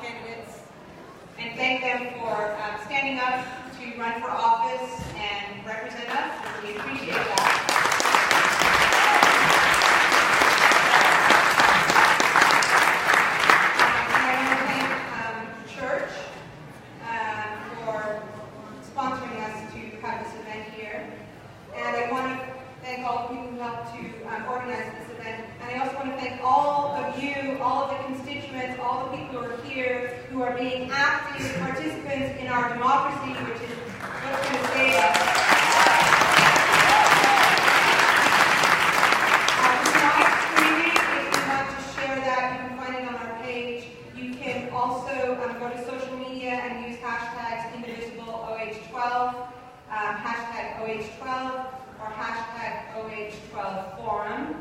candidates and thank them for standing up to run for office and represent us. We appreciate that. Organize this event. And I also want to thank all of you, all of the constituents, all the people who are here, who are being active participants in our democracy, which is what's going to save us. Tonight's screening, if you want to share that, you can find it on our page. You can also go to social media and use hashtags indivisible OH-12, hashtag OH-12, or hashtag OH-12 forum.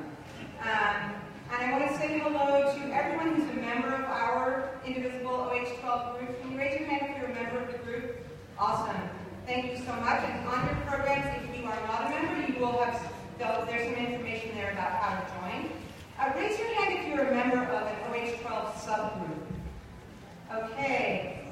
And I want to say hello to everyone who's a member of our Indivisible OH-12 group. Can you raise your hand if you're a member of the group? Awesome. Thank you so much. And on your programs, if you are not a member, you will have, there's some information there about how to join. Raise your hand if you're a member of an OH-12 subgroup. Okay,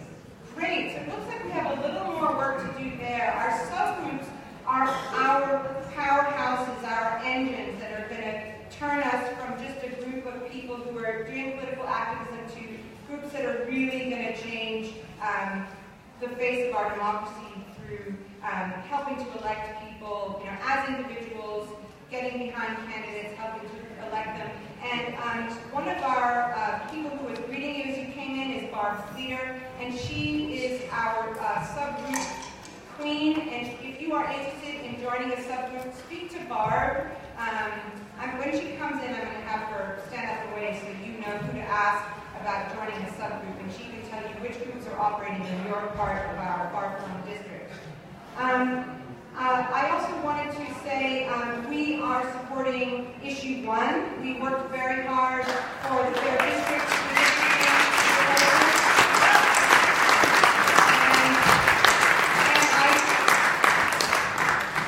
great. So it looks like we have a little more work to do there. Our subgroups are our powerhouses, our engines that are going to turn us from just a group of people who are doing political activism to groups that are really going to change the face of our democracy through helping to elect people, as individuals, getting behind candidates, helping to elect them. And one of our people who was greeting you as you came in is Barb Clear, and she is our subgroup queen. And if you are interested in joining a subgroup, speak to Barb. When she comes in, I'm going to have her stand out the way so you know who to ask about joining a subgroup, and she can tell you which groups are operating in your part of our far-flung district. I also wanted to say we are supporting Issue 1. We worked very hard for the fair district.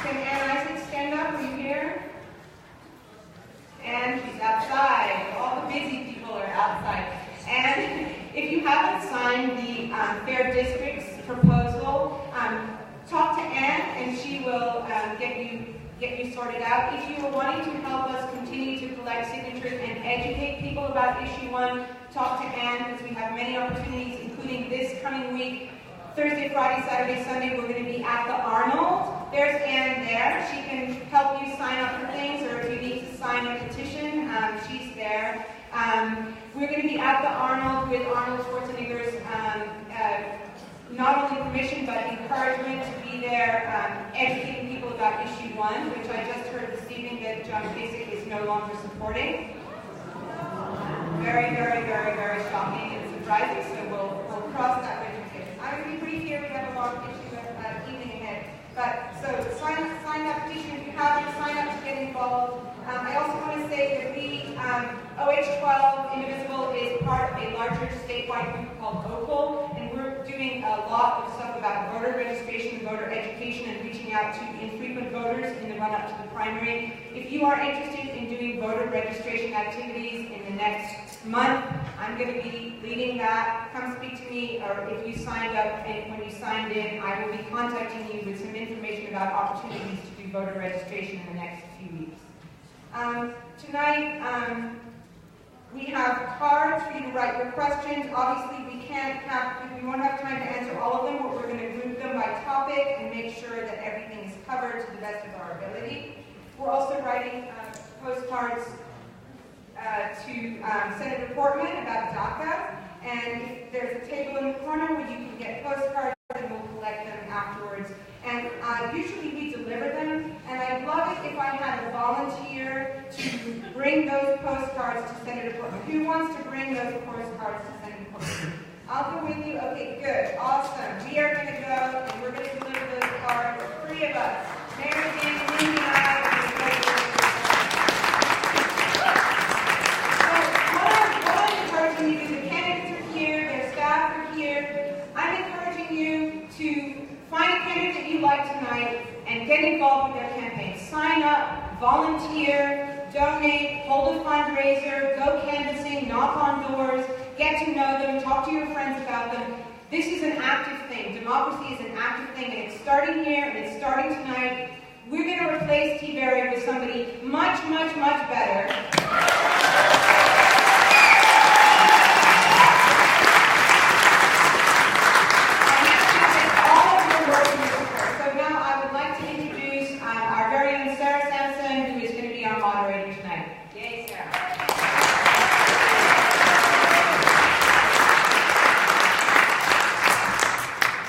Can Ann Isaac stand up? Are you here? And she's outside. All the busy people are outside. And if you haven't signed the fair district's proposal, talk to Ann, and she will get you sorted out. If you are wanting to help us continue to collect signatures and educate people about Issue 1, talk to Ann, because we have many opportunities, including this coming week. Thursday, Friday, Saturday, Sunday, we're going to be at the Arnold. There's Ann there. She can help you sign up for things, or if you need to sign a petition, she's there. We're going to be at the Arnold with Arnold Schwarzenegger's not only permission, but encouragement to be there, educating people about Issue 1, which I just heard this evening that John Kasich is no longer supporting. Very, very, very, very shocking and surprising, so we'll cross that bridge. I'm going to be brief here. We have a long evening ahead. But so sign up petition if you haven't. Sign up to get involved. I also want to say that we, OH-12 Indivisible is part of a larger statewide group called OPAL, and we're doing a lot of stuff about voter registration, voter education, and reaching out to infrequent voters in the run-up to the primary. If you are interested in doing voter registration activities in the next month, I'm going to be leading that. Come speak to me, or if you signed up and when you signed in, I will be contacting you with some information about opportunities to do voter registration in the next few weeks. Tonight, we have cards for you to write your questions. Obviously, we won't have time to answer all of them, but we're going to group them by topic and make sure that everything is covered to the best of our ability. We're also writing postcards to Senator Portman about DACA, and there's a table in the corner where you can get postcards, and we'll collect them afterwards. And usually we deliver them, and I'd love it if I had a volunteer to bring those postcards to Senator Portman. Who wants to bring those postcards to Senator Portman? I'll go with you. Okay, good. Awesome. We are going to go, and we're going to deliver those cards, 3 of us. Mary Jane, Lindy, and I. What I'm encouraging you to do, the candidates are here, their staff are here. I'm encouraging you to find a candidate that you like tonight and get involved with their campaign. Sign up, volunteer, donate, hold a fundraiser, go canvassing, knock on doors. get to know them, talk to your friends about them. This is an active thing. Democracy is an active thing, and it's starting here, and it's starting tonight. We're going to replace T-Berry with somebody much, much, much better. Moderator tonight. Yay, Sarah.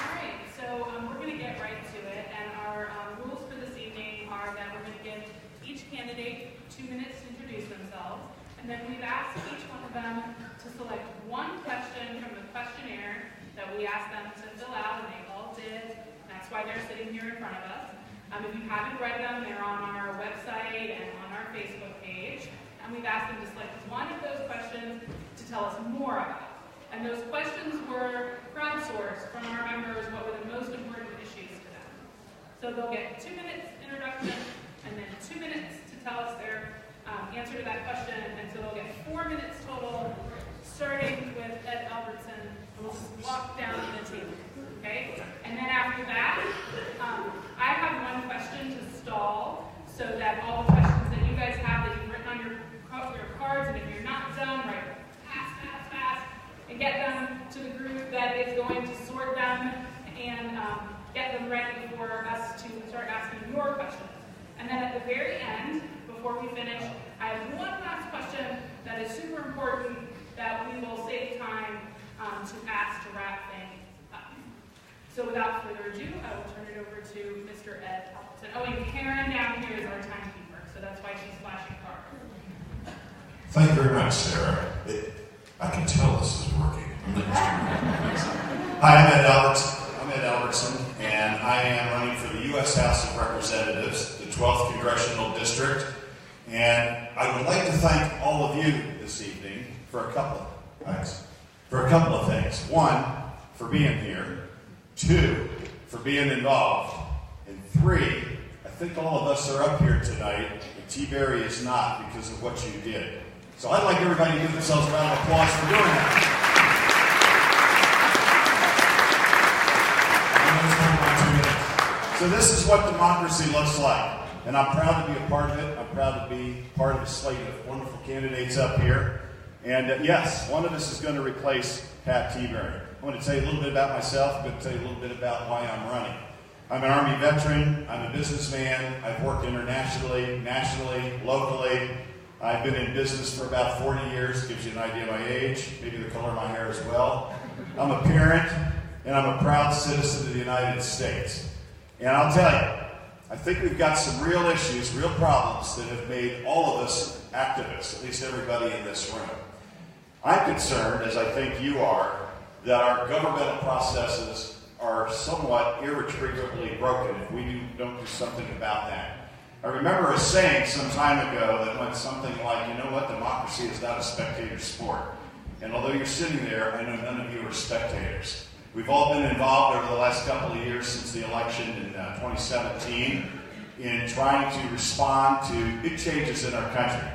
All right, so we're going to get right to it, and our rules for this evening are that we're going to give each candidate 2 minutes to introduce themselves, and then we've asked each one of them to select one question from the questionnaire that we asked them to fill out, and they all did. That's why they're sitting here in front of us. If you haven't read them, they're on our website and on our Facebook page. And we've asked them to select one of those questions to tell us more about. And those questions were crowdsourced from our members, what were the most important issues to them. So they'll get 2 minutes introduction, and then 2 minutes to tell us their answer to that question. And so they'll get 4 minutes total, starting with Ed Albertson. And we'll just walk down the table. Okay? And then after that, I have one question to stall so that all the questions that you guys have that you've written on your cards, and if you're not done, write fast, and get them to the group that is going to sort them and get them ready for us to start asking your questions. And then at the very end, before we finish, I have one last question that is super important that we will save time to ask to wrap things up. So without further ado, I will turn it over to Mr. Ed Albertson. Oh, and Karen down here is our timekeeper, so that's why she's flashing cards. Thank you very much, Sarah. I can tell this is working. Hi, I'm Ed Albertson, and I am running for the U.S. House of Representatives, the 12th Congressional District, and I would like to thank all of you this evening for a couple of things. One, for being here. 2, for being involved. And 3, I think all of us are up here tonight, but T-Berry is not because of what you did. So I'd like everybody to give themselves a round of applause for doing that. So this is what democracy looks like. And I'm proud to be a part of it. I'm proud to be part of a slate of wonderful candidates up here. And yes, one of us is going to replace Pat T-Berry. I want to tell you a little bit about myself. I'm going to tell you a little bit about why I'm running. I'm an Army veteran. I'm a businessman. I've worked internationally, nationally, locally. I've been in business for about 40 years. Gives you an idea of my age, maybe the color of my hair as well. I'm a parent, and I'm a proud citizen of the United States. And I'll tell you, I think we've got some real issues, real problems that have made all of us activists, at least everybody in this room. I'm concerned, as I think you are, that our governmental processes are somewhat irretrievably broken if we don't do something about that. I remember a saying some time ago that went something like, you know what, democracy is not a spectator sport. And although you're sitting there, I know none of you are spectators. We've all been involved over the last couple of years since the election in 2017 in trying to respond to big changes in our country.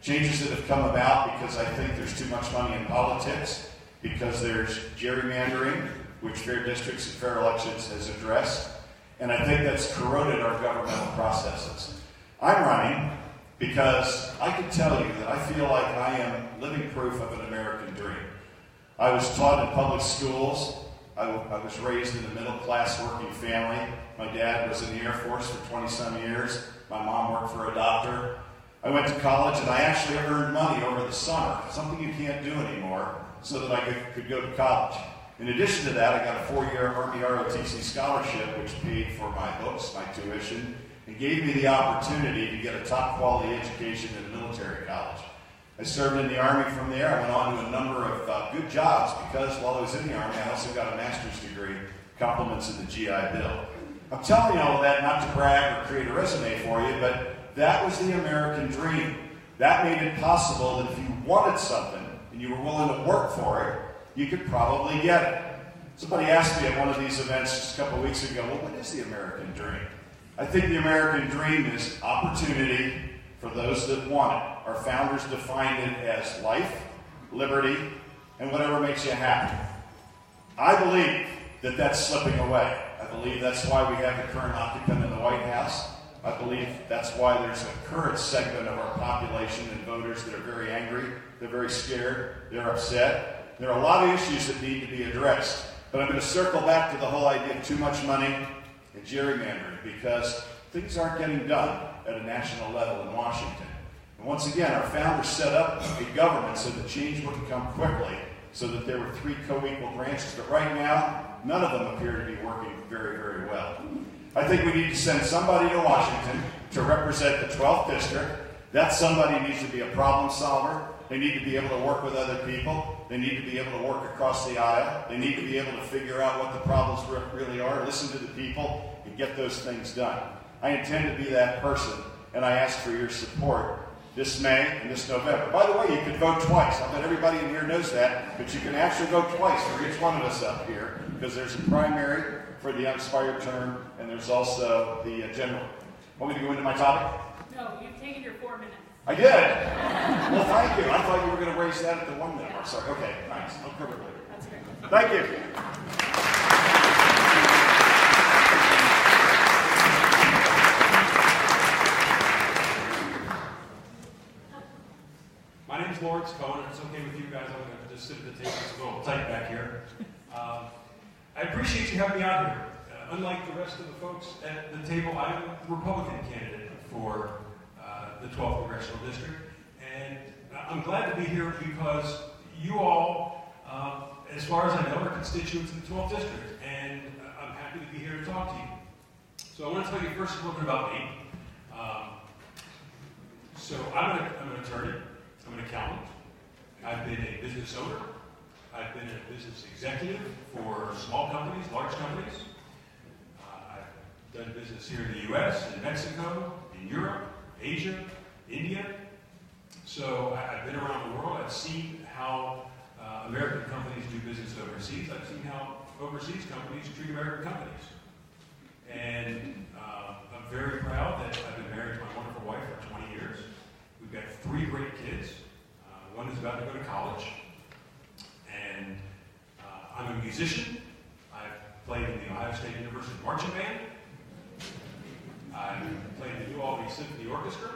Changes that have come about because I think there's too much money in politics, because there's gerrymandering, which fair districts and fair elections has addressed, and I think that's corroded our governmental processes. I'm running because I can tell you that I feel like I am living proof of an American dream. I was taught in public schools. I was raised in a middle-class working family. My dad was in the Air Force for 20-some years. My mom worked for a doctor. I went to college, and I actually earned money over the summer, something you can't do anymore, so that I could go to college. In addition to that, I got a 4-year Army ROTC scholarship, which paid for my books, my tuition, and gave me the opportunity to get a top-quality education in a military college. I served in the Army from there. I went on to a number of good jobs because while I was in the Army, I also got a master's degree, compliments in the GI Bill. I'm telling you all that not to brag or create a resume for you, but that was the American dream. That made it possible that if you wanted something and you were willing to work for it, you could probably get it. Somebody asked me at one of these events just a couple of weeks ago, well, what is the American dream? I think the American dream is opportunity for those that want it. Our founders defined it as life, liberty, and whatever makes you happy. I believe that that's slipping away. I believe that's why we have the current occupant in the White House. I believe that's why there's a current segment of our population and voters that are very angry, they're very scared, they're upset. There are a lot of issues that need to be addressed. But I'm going to circle back to the whole idea of too much money and gerrymandering, because things aren't getting done at a national level in Washington. And once again, our founders set up a government so that change wouldn't come quickly, so that there were 3 co-equal branches. But right now, none of them appear to be working very, very well. I think we need to send somebody to Washington to represent the 12th district. That somebody needs to be a problem solver. They need to be able to work with other people. They need to be able to work across the aisle. They need to be able to figure out what the problems really are, listen to the people, and get those things done. I intend to be that person, and I ask for your support this May and this November. By the way, you can vote twice. I bet everybody in here knows that, but you can actually vote twice for each one of us up here, because there's a primary for the unexpired term, and there's also the general. Want me to go into my topic? No, you've taken your 4 minutes. I did. Well, thank you. I thought you were going to raise that at the 1 minute mark. Sorry. Okay, thanks. I'll cover it later. That's great. Thank you. My name is Lawrence Cohen. If it's okay with you guys, I'm going to just sit at the table. It's a little tight back here. I appreciate you having me out here. Unlike the rest of the folks at the table, I'm the Republican candidate for the 12th Congressional District. And I'm glad to be here because you all, as far as I know, are constituents in the 12th District. And I'm happy to be here to talk to you. So I want to tell you first a little bit about me. So I'm an attorney. I'm an accountant. I've been a business owner. I've been a business executive for small companies, large companies. I've done business here in the U.S., in Mexico, in Europe, Asia, India. So I've been around the world. I've seen how American companies do business overseas. I've seen how overseas companies treat American companies. And I'm very proud that I've been married to my wonderful wife for 20 years. We've got 3 great kids. One is about to go to college. And I'm a musician. I've played in the Ohio State University Marching Band. I've played in the New Albany Symphony Orchestra.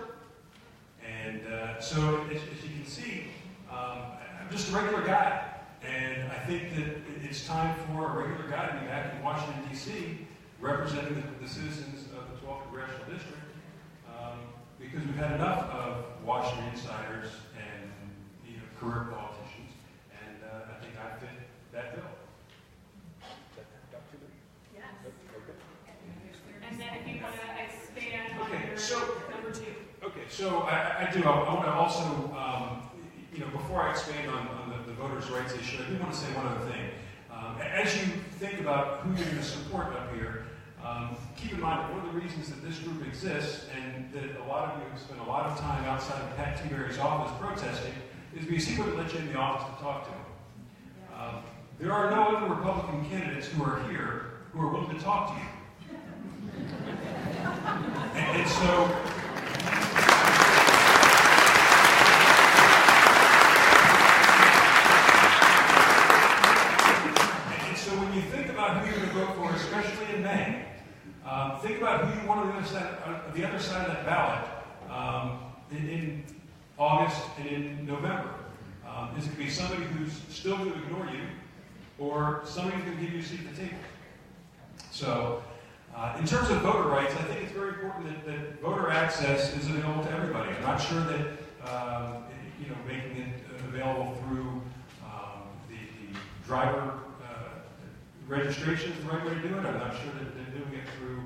And so, as you can see, I'm just a regular guy. And I think that it's time for a regular guy to be back in Washington, D.C., representing the citizens of the 12th Congressional District, because we've had enough of Washington insiders and career politicians, and I think I fit that bill. Yes. And then if you want to expand on your number 2. Okay, so I do. I want to also, before I expand on the voters' rights issue, I do want to say one other thing. As you think about who you're going to support up here, keep in mind that one of the reasons that this group exists, and that a lot of you have spent a lot of time outside of Pat Tiberi's office protesting, is because he wouldn't let you in the office to talk to him. There are no other Republican candidates who are here who are willing to talk to you. And so, when you think about who you're going to vote for, especially in May, think about who you want on the other side of that ballot in August and in November. Is it going to be somebody who's still going to ignore you, or somebody who's going to give you a seat at the table? So, in terms of voter rights, I think it's very important that voter access is available to everybody. I'm not sure that making it available through the driver registration is the right way to do it. I'm not sure that doing it through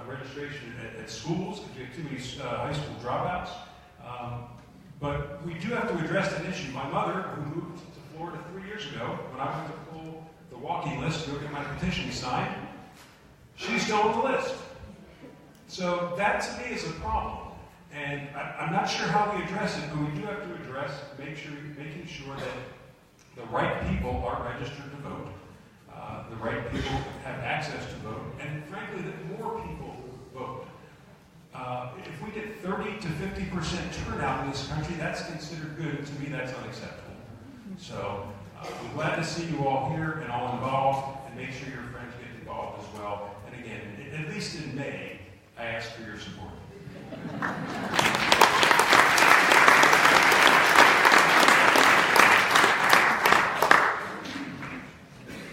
registration at schools, because we have too many high school dropouts. But we do have to address that issue. My mother, who moved to Florida 3 years ago, when I went to pull the walking list to go get my petition signed, she's still on the list. So that to me is a problem. And I'm not sure how we address it, but we do have to address making sure that the right people are registered to vote, the right people have access to vote, and frankly, that more people vote. If we get 30 to 50% turnout in this country, that's considered good. To me, that's unacceptable. So We're glad to see you all here and all involved, and make sure your friends get involved as well. And again, at least in May, I ask for your support.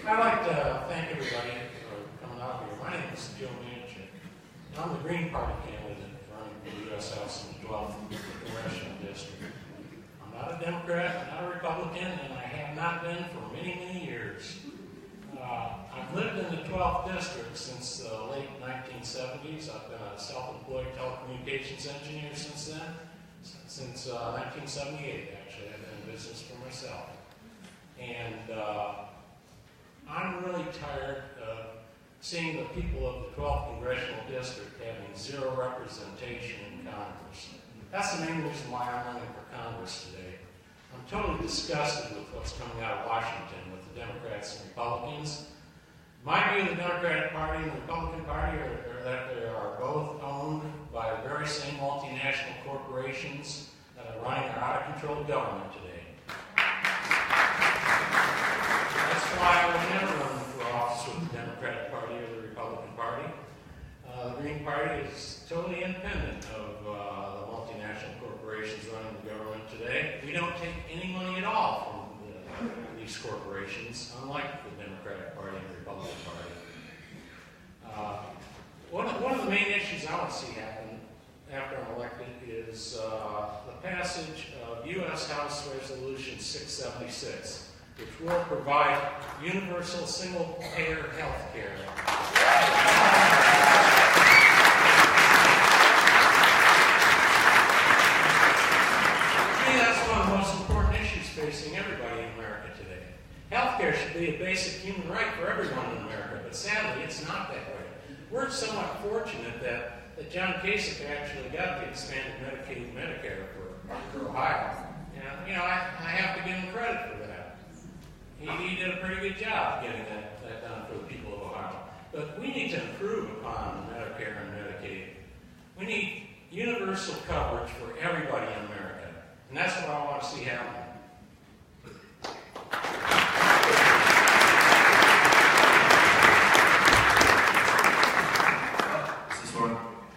I'd like to thank everybody for coming out here. My name is Joe Manchin. I'm the Green Party candidate running for the U.S. House in the 12th Congressional District. I'm not a Democrat, I'm not a Republican, and I have not been for many, many years. I've lived in the 12th District since the late 1970s. I've been a self-employed telecommunications engineer since then. Since 1978, actually. I've been in business for myself. And I'm really tired of seeing the people of the 12th Congressional District having zero representation in Congress. That's the main reason why I'm running for Congress today. I'm totally disgusted with what's coming out of Washington with the Democrats and Republicans. My view of the Democratic Party and the Republican Party are that they are both owned by the very same multinational corporations that are running our out-of-control government today. That's why I would never run for office with the Democratic Party or the Republican Party. The Green Party is totally independent of the multinational corporations running the government today. We don't take any money at all from these corporations, unlike the Democratic Party and the Republican Party. One of the main issues I want to see happen after I'm elected is the passage of U.S. House Resolution 676, which will provide universal single-payer health care. That's one of the most important issues facing everybody in America today. Healthcare should be a basic human right for everyone in America, but sadly, it's not that way. We're somewhat fortunate that John Kasich actually got the expanded Medicaid and Medicare for Ohio. And, I have to give him credit for that. He did a pretty good job getting that done for the people of Ohio. But we need to improve upon Medicare and Medicaid. We need universal coverage for everybody in America. And that's what I want to see happen. Is this one?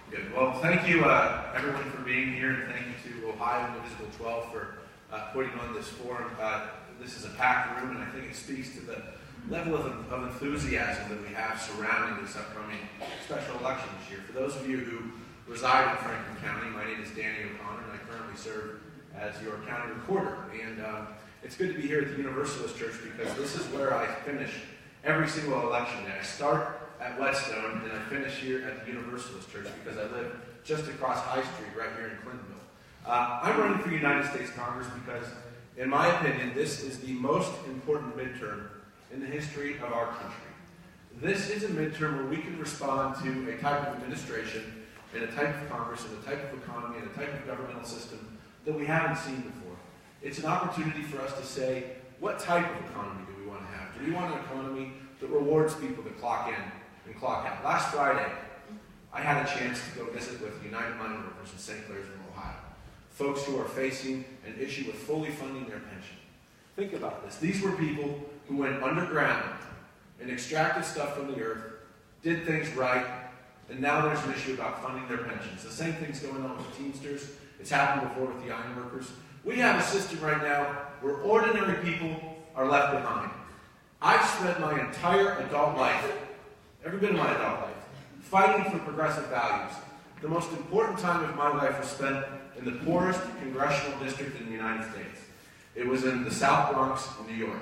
Good. Well, thank you, everyone, for being here, and thank you to Ohio Indivisible 12 for putting on this forum. This is a packed room, and I think it speaks to the level of enthusiasm that we have surrounding this upcoming special election this year. For those of you who reside in Franklin County, my name is Danny O'Connor, and I currently serve as your county recorder. And it's good to be here at the Universalist Church because this is where I finish every single election day. I start at Whetstone, and I finish here at the Universalist Church because I live just across High Street right here in Clintonville. I'm running for United States Congress because, in my opinion, this is the most important midterm in the history of our country. This is a midterm where we can respond to a type of administration and a type of Congress and a type of economy and a type of governmental system that we haven't seen before. It's an opportunity for us to say, what type of economy do we want to have? Do we want an economy that rewards people to clock in and clock out? Last Friday, I had a chance to go visit with United Mine Workers in St. Clairsville, Ohio. Folks who are facing an issue with fully funding their pension. Think about this. These were people who went underground and extracted stuff from the earth, did things right, and now there's an issue about funding their pensions. The same thing's going on with the Teamsters. It's happened before with the iron workers. We have a system right now where ordinary people are left behind. I've spent my entire adult life, every bit of my adult life, fighting for progressive values. The most important time of my life was spent in the poorest congressional district in the United States. It was in the South Bronx, New York.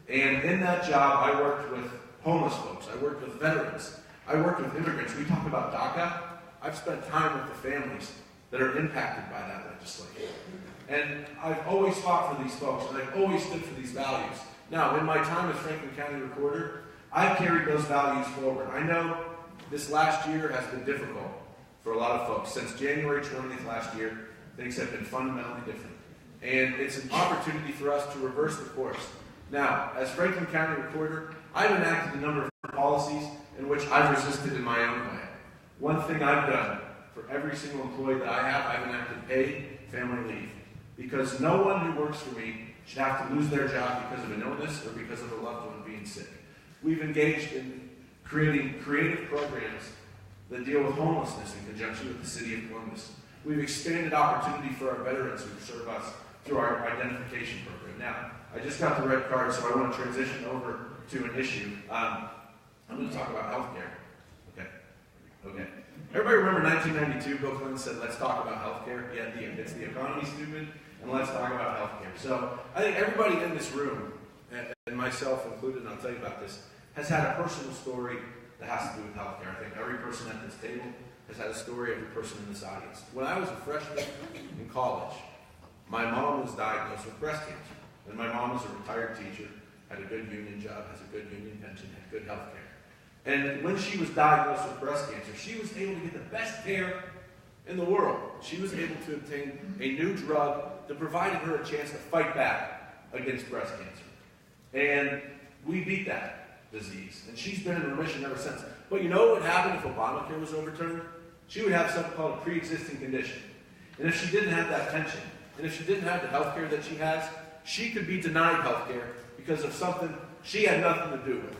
And in that job, I worked with homeless folks. I worked with veterans. I worked with immigrants. We talk about DACA. I've spent time with the families that are impacted by that legislation. And I've always fought for these folks, and I've always stood for these values. Now, in my time as Franklin County Recorder, I've carried those values forward. I know this last year has been difficult for a lot of folks. Since January 20th last year, things have been fundamentally different. And it's an opportunity for us to reverse the course. Now, as Franklin County Recorder, I've enacted a number of policies in which I've resisted in my own way. One thing I've done for every single employee that I have, I've enacted paid family leave. Because no one who works for me should have to lose their job because of an illness or because of a loved one being sick. We've engaged in creating creative programs that deal with homelessness in conjunction with the City of Columbus. We've expanded opportunity for our veterans who serve us through our identification program. Now, I just got the red card, so I want to transition over to an issue. I'm going to talk about healthcare. Okay. Everybody remember 1992? Bill Clinton said, "Let's talk about healthcare." Yeah, it's the economy, stupid, and let's talk about healthcare. So I think everybody in this room, and myself included, and I'll tell you about this, has had a personal story that has to do with healthcare. I think every person at this table has had a story, every person in this audience. When I was a freshman in college, my mom was diagnosed with breast cancer. And my mom was a retired teacher, had a good union job, has a good union pension, had good health care. And when she was diagnosed with breast cancer, she was able to get the best care in the world. She was able to obtain a new drug that provided her a chance to fight back against breast cancer. And we beat that disease. And she's been in remission ever since. But you know what would happen if Obamacare was overturned? She would have something called a pre-existing condition. And if she didn't have that pension, and if she didn't have the health care that she has, she could be denied health care because of something she had nothing to do with.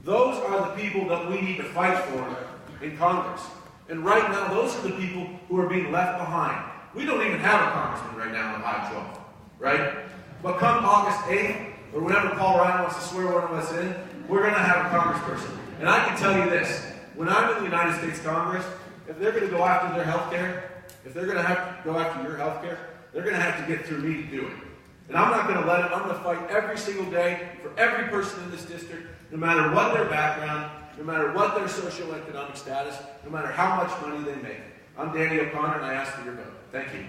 Those are the people that we need to fight for in Congress. And right now, those are the people who are being left behind. We don't even have a congressman right now in OH-12, right? But come August 8th, or whenever Paul Ryan wants to swear one of us in, we're going to have a congressperson. And I can tell you this, when I'm in the United States Congress, if they're going to go after their health care, if they're going to have to go after your health care, they're going to have to get through me to do it. And I'm not going to let it. I'm going to fight every single day for every person in this district, no matter what their background, no matter what their socioeconomic status, no matter how much money they make. I'm Danny O'Connor, and I ask for your vote. Thank you.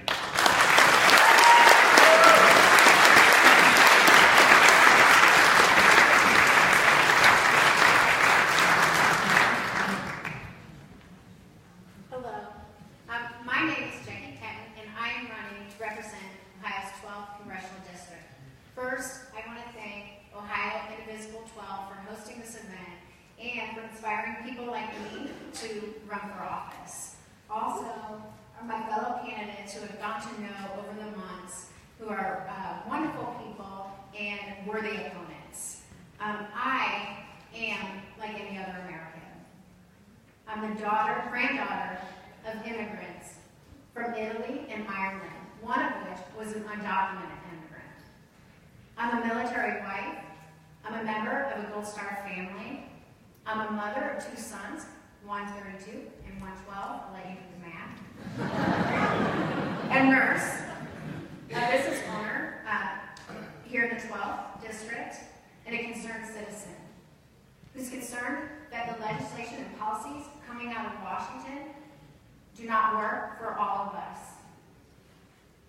Hello. My name is Jackie Kenton, and I am running to represent Ohio's 12th Congressional District. First, I want to thank Ohio Indivisible 12 for hosting this event and for inspiring people like me to run for office. Also, my fellow candidates who have gotten to know over the months, who are wonderful people and worthy opponents. I am like any other American. I'm the granddaughter of immigrants from Italy and Ireland, one of which was an undocumented immigrant. I'm a military wife. I'm a member of a Gold Star family. I'm a mother of 2 sons, one 32 and one 12. I'll let you do the math. And nurse, a business owner here in the 12th district, and a concerned citizen who's concerned that the legislation and policies coming out of Washington do not work for all of us.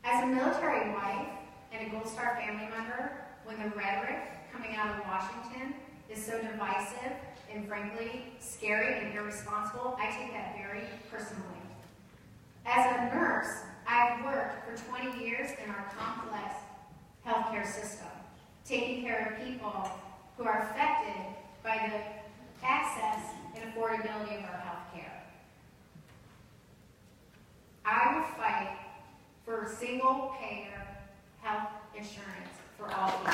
As a military wife and a Gold Star family member, when the rhetoric coming out of Washington is so divisive and frankly scary and irresponsible, I take that very personally. As a nurse, I've worked for 20 years in our complex healthcare system, taking care of people who are affected by the access and affordability of our healthcare. I will fight for single-payer health insurance for all people.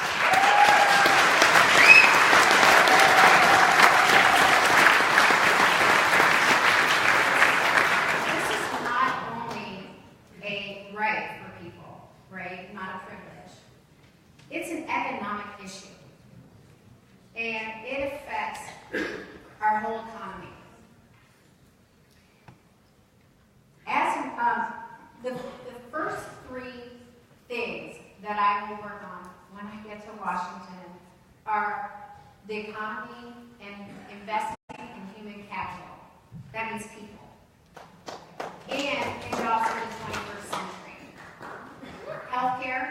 This is not only a right for people, right? Not a privilege. It's an economic issue. And it affects our whole economy. As the first 3 things that I will work on when I get to Washington are the economy and investing in human capital. That means people. And in jobs for the 21st century. Healthcare,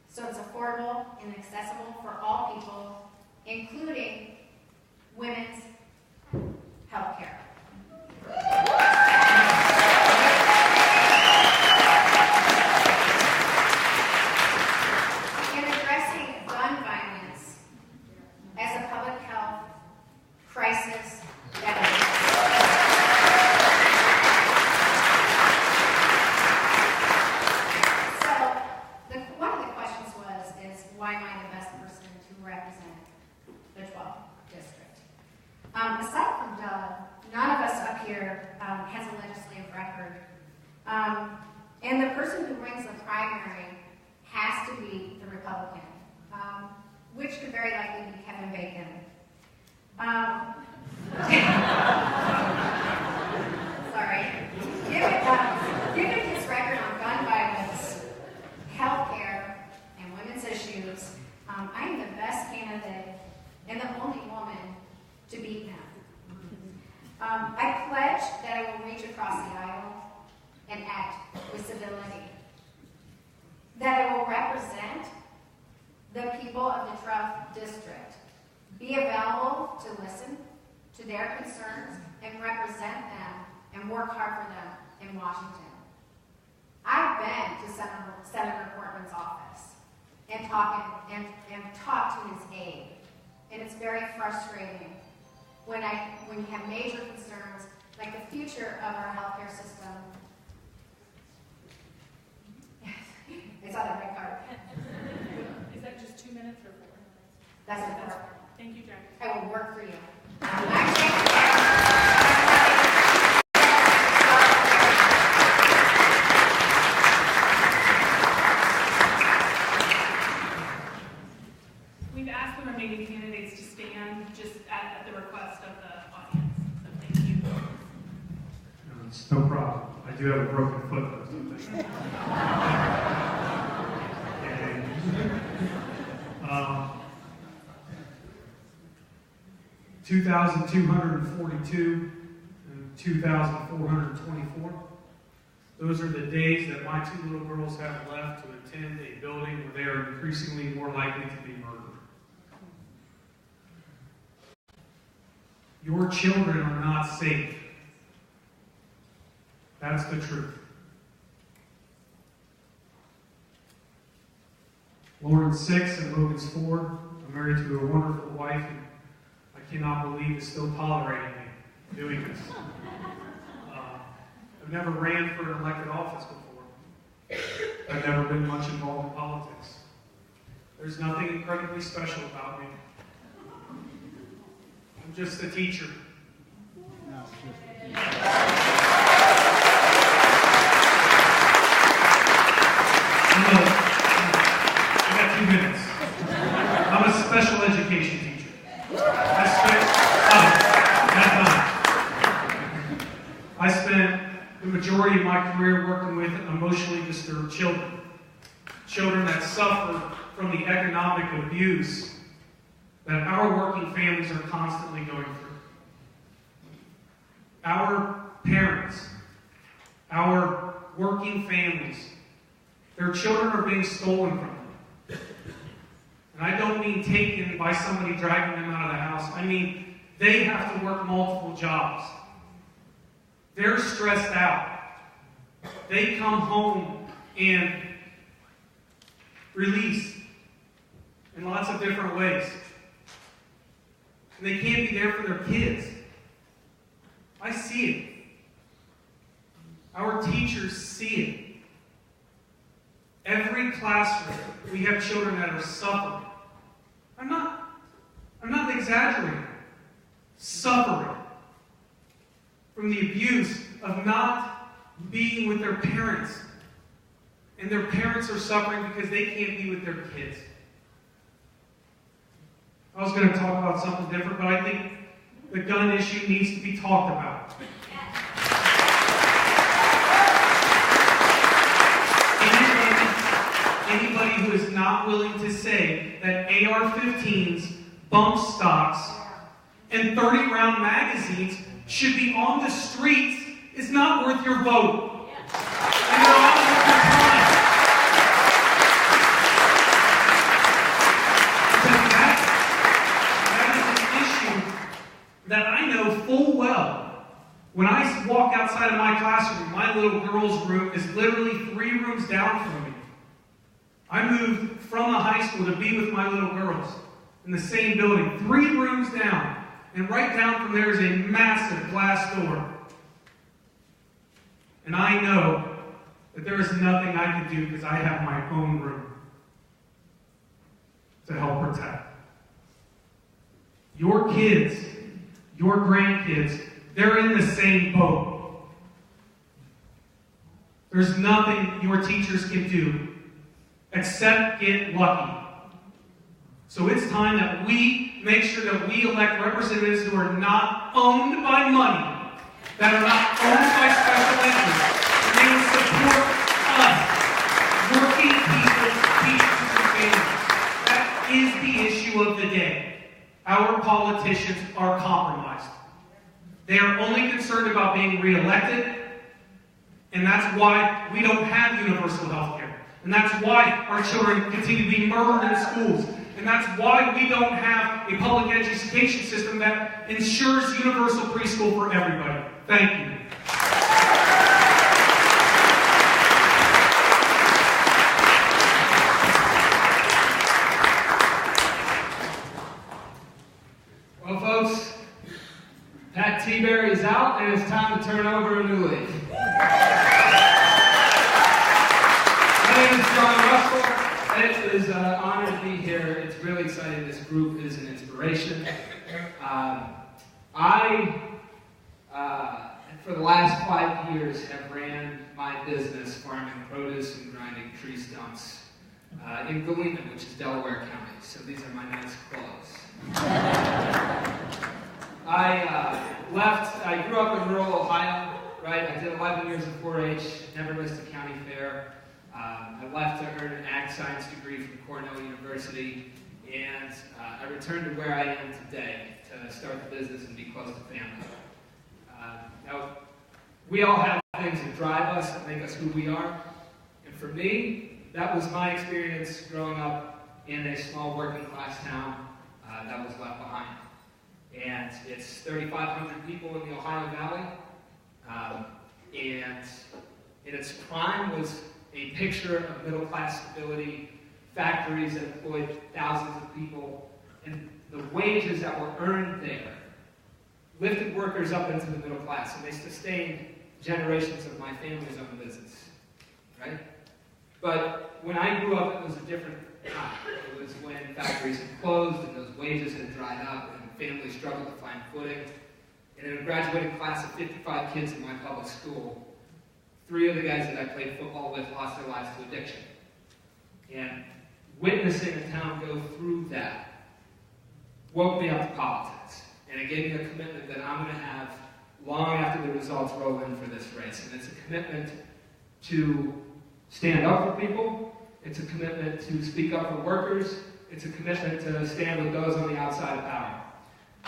so it's affordable and accessible for all people, including women's health care. In addressing gun violence as a public health crisis So one of the questions is Aside from Doug, none of us up here has a legislative record. And the person who wins the primary has to be the Republican, which could very likely be Kevin Bacon. Sorry. Given his record on gun violence, healthcare, and women's issues, I am the best candidate and the only woman to beat him. I pledge that I will reach across the aisle and act with civility. That I will represent the people of the 12th District, be available to listen to their concerns and represent them and work hard for them in Washington. I've been to Senator Portman's office and talked to his aide, and it's very frustrating when you have major concerns like the future of our healthcare system. It's on the red card. Is that just 2 minutes or 4 minutes? That's important. Thank you, Jackie. I will work for you. We've asked the remaining candidates to stand just at the request of the audience. So thank you. No, it's no problem. I do have a broken foot, though. So 2,242 and 2,424. Those are the days that my two little girls have left to attend a building where they are increasingly more likely to be murdered. Your children are not safe. That's the truth. Lauren's 6 and Logan's 4. I'm married to a wonderful wife, and I cannot believe is still tolerating me doing this. I've never ran for an elected office before. I've never been much involved in politics. There's nothing incredibly special about me. I'm just a teacher. I got 2 minutes. I'm a special education teacher. I spent the majority of my career working with emotionally disturbed children. Children that suffer from the economic abuse that our working families are constantly going through. Our parents, our working families, their children are being stolen from them. And I don't mean taken by somebody dragging them out of the house. I mean, they have to work multiple jobs. They're stressed out. They come home and release in lots of different ways. And they can't be there for their kids. I see it. Our teachers see it. Every classroom, we have children that are suffering. I'm not exaggerating. Suffering from the abuse of not being with their parents. And their parents are suffering because they can't be with their kids. I was going to talk about something different, but I think the gun issue needs to be talked about. Anybody who is not willing to say that AR-15s, bump stocks, and 30-round magazines should be on the streets is not worth your vote. And they're all worth your time. Because that is an issue that I know full well. When I walk outside of my classroom, my little girl's room is literally 3 rooms down from me. I moved from the high school to be with my little girls in the same building, 3 rooms down. And right down from there is a massive glass door. And I know that there is nothing I can do because I have my own room to help protect. Your kids your grandkids, they're in the same boat. There's nothing your teachers can do except get lucky. So it's time that we make sure that we elect representatives who are not owned by money, that are not owned by special interests, and they will support us, working people, teachers, and families. That is the issue of the day. Our politicians are compromised. They are only concerned about being reelected, and that's why we don't have universal health care. And that's why our children continue to be murdered in schools. And that's why we don't have a public education system that ensures universal preschool for everybody. Thank you. Well, folks, Pat T-Berry is out, and it's time to turn over a new leaf. My name is John Russell. It is an honor to be here. It's really exciting. This group is an inspiration. For the last 5 years, have ran my business farming produce and grinding tree stumps in Galena, which is Delaware County. So these are my nice clothes. I grew up in rural Ohio, right? I did 11 years of 4-H, never missed a county fair. I left to earn an ag science degree from Cornell University, and I returned to where I am today to start the business and be close to family. Now, we all have things that drive us, that make us who we are, and for me, that was my experience growing up in a small working class town that was left behind. And it's 3,500 people in the Ohio Valley, and in its prime was a picture of middle-class stability, factories that employed thousands of people, and the wages that were earned there lifted workers up into the middle class, and they sustained generations of my family's own business, right? But when I grew up, it was a different time. It was when factories had closed, and those wages had dried up, and families struggled to find footing. And in a graduating class of 55 kids in my public school, 3 of the guys that I played football with lost their lives to addiction. And witnessing a town go through that woke me up to politics. And it gave me a commitment that I'm going to have long after the results roll in for this race. And it's a commitment to stand up for people. It's a commitment to speak up for workers. It's a commitment to stand with those on the outside of power.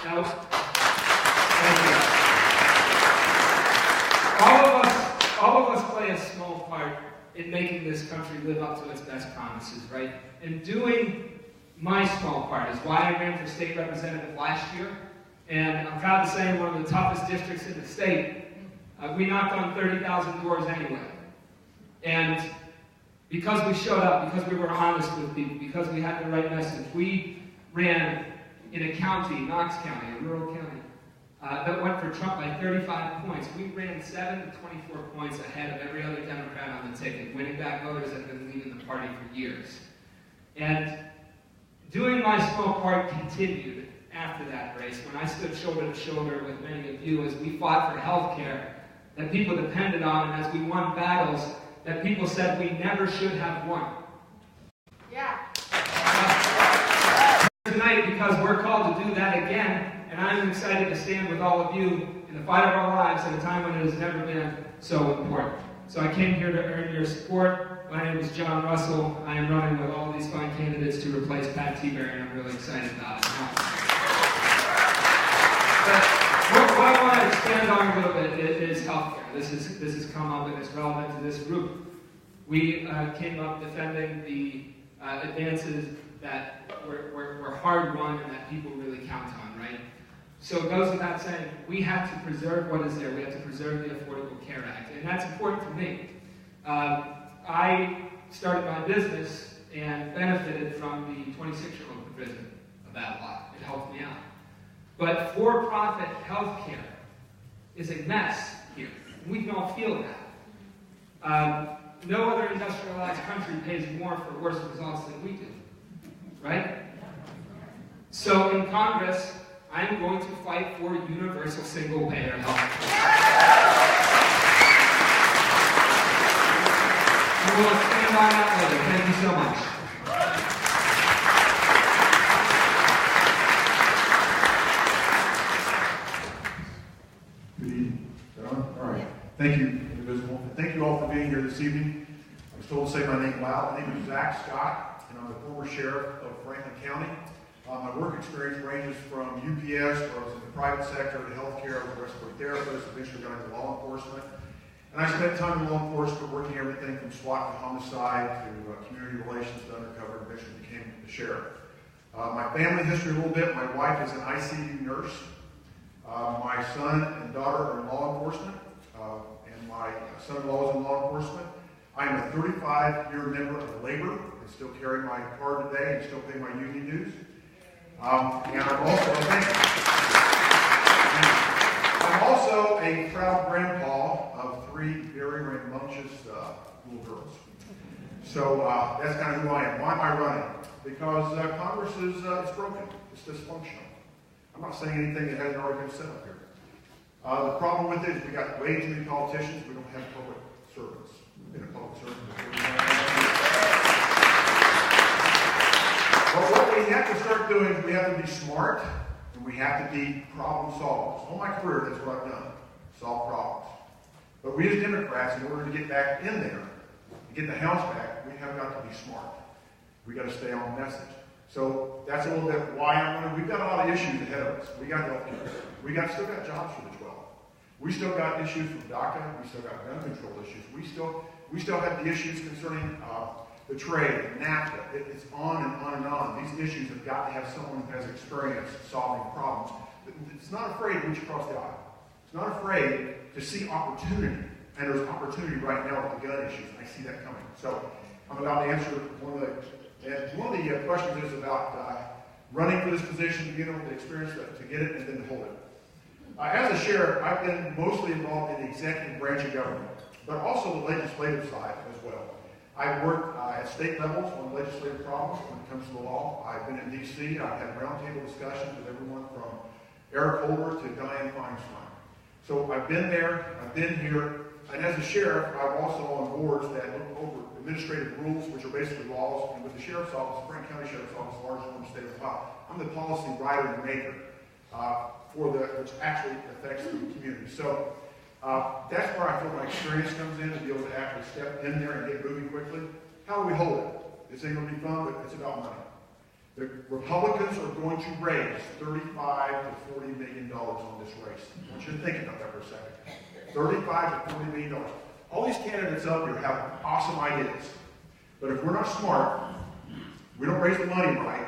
Now, thank you. All of us play a small part in making this country live up to its best promises, right? And doing my small part is why I ran for state representative last year. And I'm proud to say in one of the toughest districts in the state, we knocked on 30,000 doors anyway. And because we showed up, because we were honest with people, because we had the right message, we ran in a county, Knox County, a rural county, that went for Trump by 35 points. We ran 7 to 24 points ahead of every other Democrat on the ticket, winning back voters that had been leaving the party for years. And doing my small part continued after that race, when I stood shoulder to shoulder with many of you as we fought for health care that people depended on, and as we won battles that people said we never should have won. Yeah. Tonight, because we're called to do that again, and I'm excited to stand with all of you in the fight of our lives at a time when it has never been so important. So I came here to earn your support. My name is John Russell. I am running with all these fine candidates to replace Pat T-Berry, and I'm really excited about it. What I want to expand on a little bit is healthcare. This has come up and it's relevant to this group. We came up defending the advances that were hard-won and that people really count on, right? So it goes without saying, we have to preserve what is there. We have to preserve the Affordable Care Act, and that's important to me. I started my business and benefited from the 26-year-old provision of that law. It helped me out. But for-profit health care is a mess here. We can all feel that. No other industrialized country pays more for worse results than we do, right? So in Congress, I'm going to fight for universal single-payer health care. We will expand on that later. Thank you so much. Good evening. Is that on? All right. Thank you, Indivisible. And thank you all for being here this evening. I was told to say my name loud. My name is Zach Scott, and I'm the former sheriff of Franklin County. My work experience ranges from UPS, where I was in the private sector, to healthcare, I was a respiratory therapist, eventually got into law enforcement. And I spent time in law enforcement working everything from SWAT to homicide to community relations to undercover, and eventually became the sheriff. My family history a little bit. My wife is an ICU nurse. My son and daughter are in law enforcement, and my son-in-law is in law enforcement. I am a 35-year member of labor and still carry my card today and still pay my union dues. And I'm also a proud grandpa of 3 very rambunctious little girls. So that's kind of who I am. Why am I running? Because Congress is it's broken. It's dysfunctional. I'm not saying anything that hasn't already been said up here. The problem with it is we got way too many politicians. We don't have public servants. We've been a public servant But what we have to start doing is we have to be smart and we have to be problem solvers. All my career, that's what I've done. Solve problems. But we as Democrats, in order to get back in there, to get the House back, we have got to be smart. We got to stay on message. So that's a little bit why I'm running. We've got a lot of issues ahead of us. We got health care. We still got jobs for the 12. We still got issues from DACA. We still got gun control issues. We still have the issues concerning the trade, NAFTA. It's on and on and on. These issues have got to have someone who has experience solving problems. It's not afraid to reach across the aisle. It's not afraid to see opportunity. And there's opportunity right now with the gun issues. I see that coming. So I'm about to answer one of the questions is about running for this position, being able to experience that, to get it, and then to hold it. As a sheriff, I've been mostly involved in the executive branch of government, but also the legislative side as well. I've worked at state levels on legislative problems when it comes to the law. I've been in D.C. I've had roundtable discussions with everyone from Eric Holder to Dianne Feinstein. So I've been there, I've been here, and as a sheriff, I'm also on boards that look over administrative rules, which are basically laws, and with the Sheriff's Office, the Franklin County Sheriff's Office, the largest one in the state of Ohio, I'm the policy writer and maker which actually affects the community. So that's where I feel my experience comes in, to be able to actually step in there and get moving quickly. How do we hold it? This ain't going to be fun, but it's about money. The Republicans are going to raise $35 to $40 million on this race. I want you to think about that for a second. $35 to $40 million. All these candidates up here have awesome ideas. But if we're not smart, we don't raise the money right,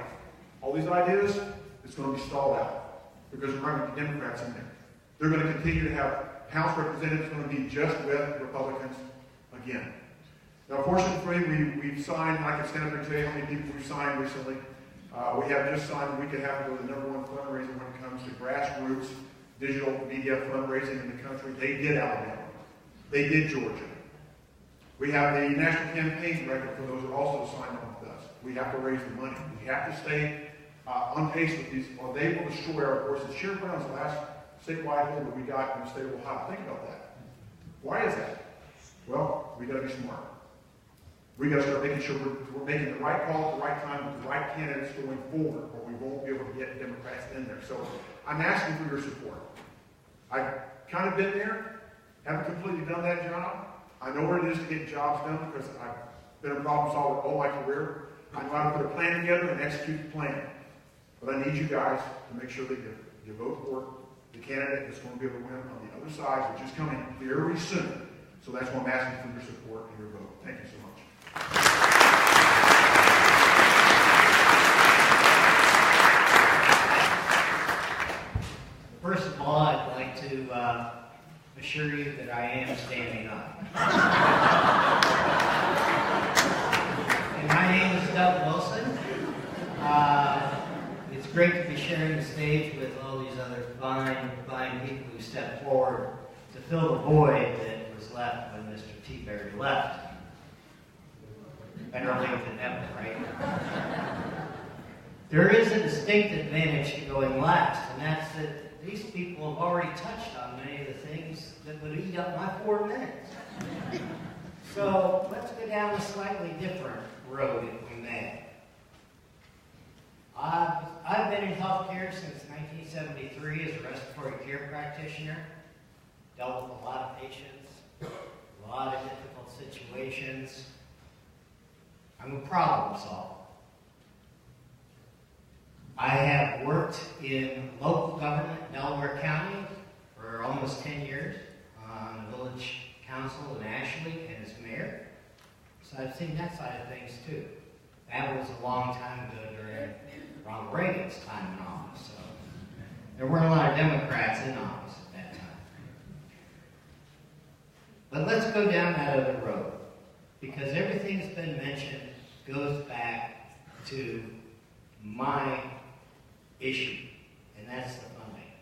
all these ideas, it's going to be stalled out. Because we're going to be Democrats in there. They're going to continue to have House representatives going to be just with Republicans again. Now, fortunately for me, we've signed, I can stand up and tell you how many people we've signed recently. We have just signed a week and a half ago the #1 fundraiser when it comes to grassroots digital media fundraising in the country. They did Alabama. They did Georgia. We have the National Campaign Director for those who also signed on with us. We have to raise the money. We have to stay on pace with these, or they will destroy our forces. Sherrod Brown's the last statewide holder we got in the state of Ohio. Think about that. Why is that? Well, we got to be smart. We got to start making sure we're making the right call at the right time with the right candidates going forward, or we won't be able to get Democrats in there. So I'm asking for your support. I've kind of been there, haven't completely done that job. I know what it is to get jobs done because I've been a problem solver all my career. I know how to put a plan together and execute the plan. But I need you guys to make sure that you vote for the candidate that's going to be able to win on the other side, which is coming very soon. So that's why I'm asking for your support and your vote. Thank you so much. First of all, I'd like to assure you that I am standing up. And my name is Doug Wilson. It's great to be sharing the stage with all these other fine people who stepped forward to fill the void that was left when Mr. T. Berry left. Better late than never, right? There is a distinct advantage to going last, and that's that these people have already touched on many of the things that would eat up my 4 minutes. So let's go down a slightly different road if we may. I've been in healthcare since 1973 as a respiratory care practitioner. Dealt with a lot of patients, a lot of difficult situations. I'm a problem solver. I have worked in local government in Delaware County for almost 10 years on the village council in Ashley and as mayor. So I've seen that side of things too. That was a long time ago during Ronald Reagan's time in office. So there weren't a lot of Democrats in office at that time. But let's go down that other road, because everything that's been mentioned goes back to my issue, and that's the funding.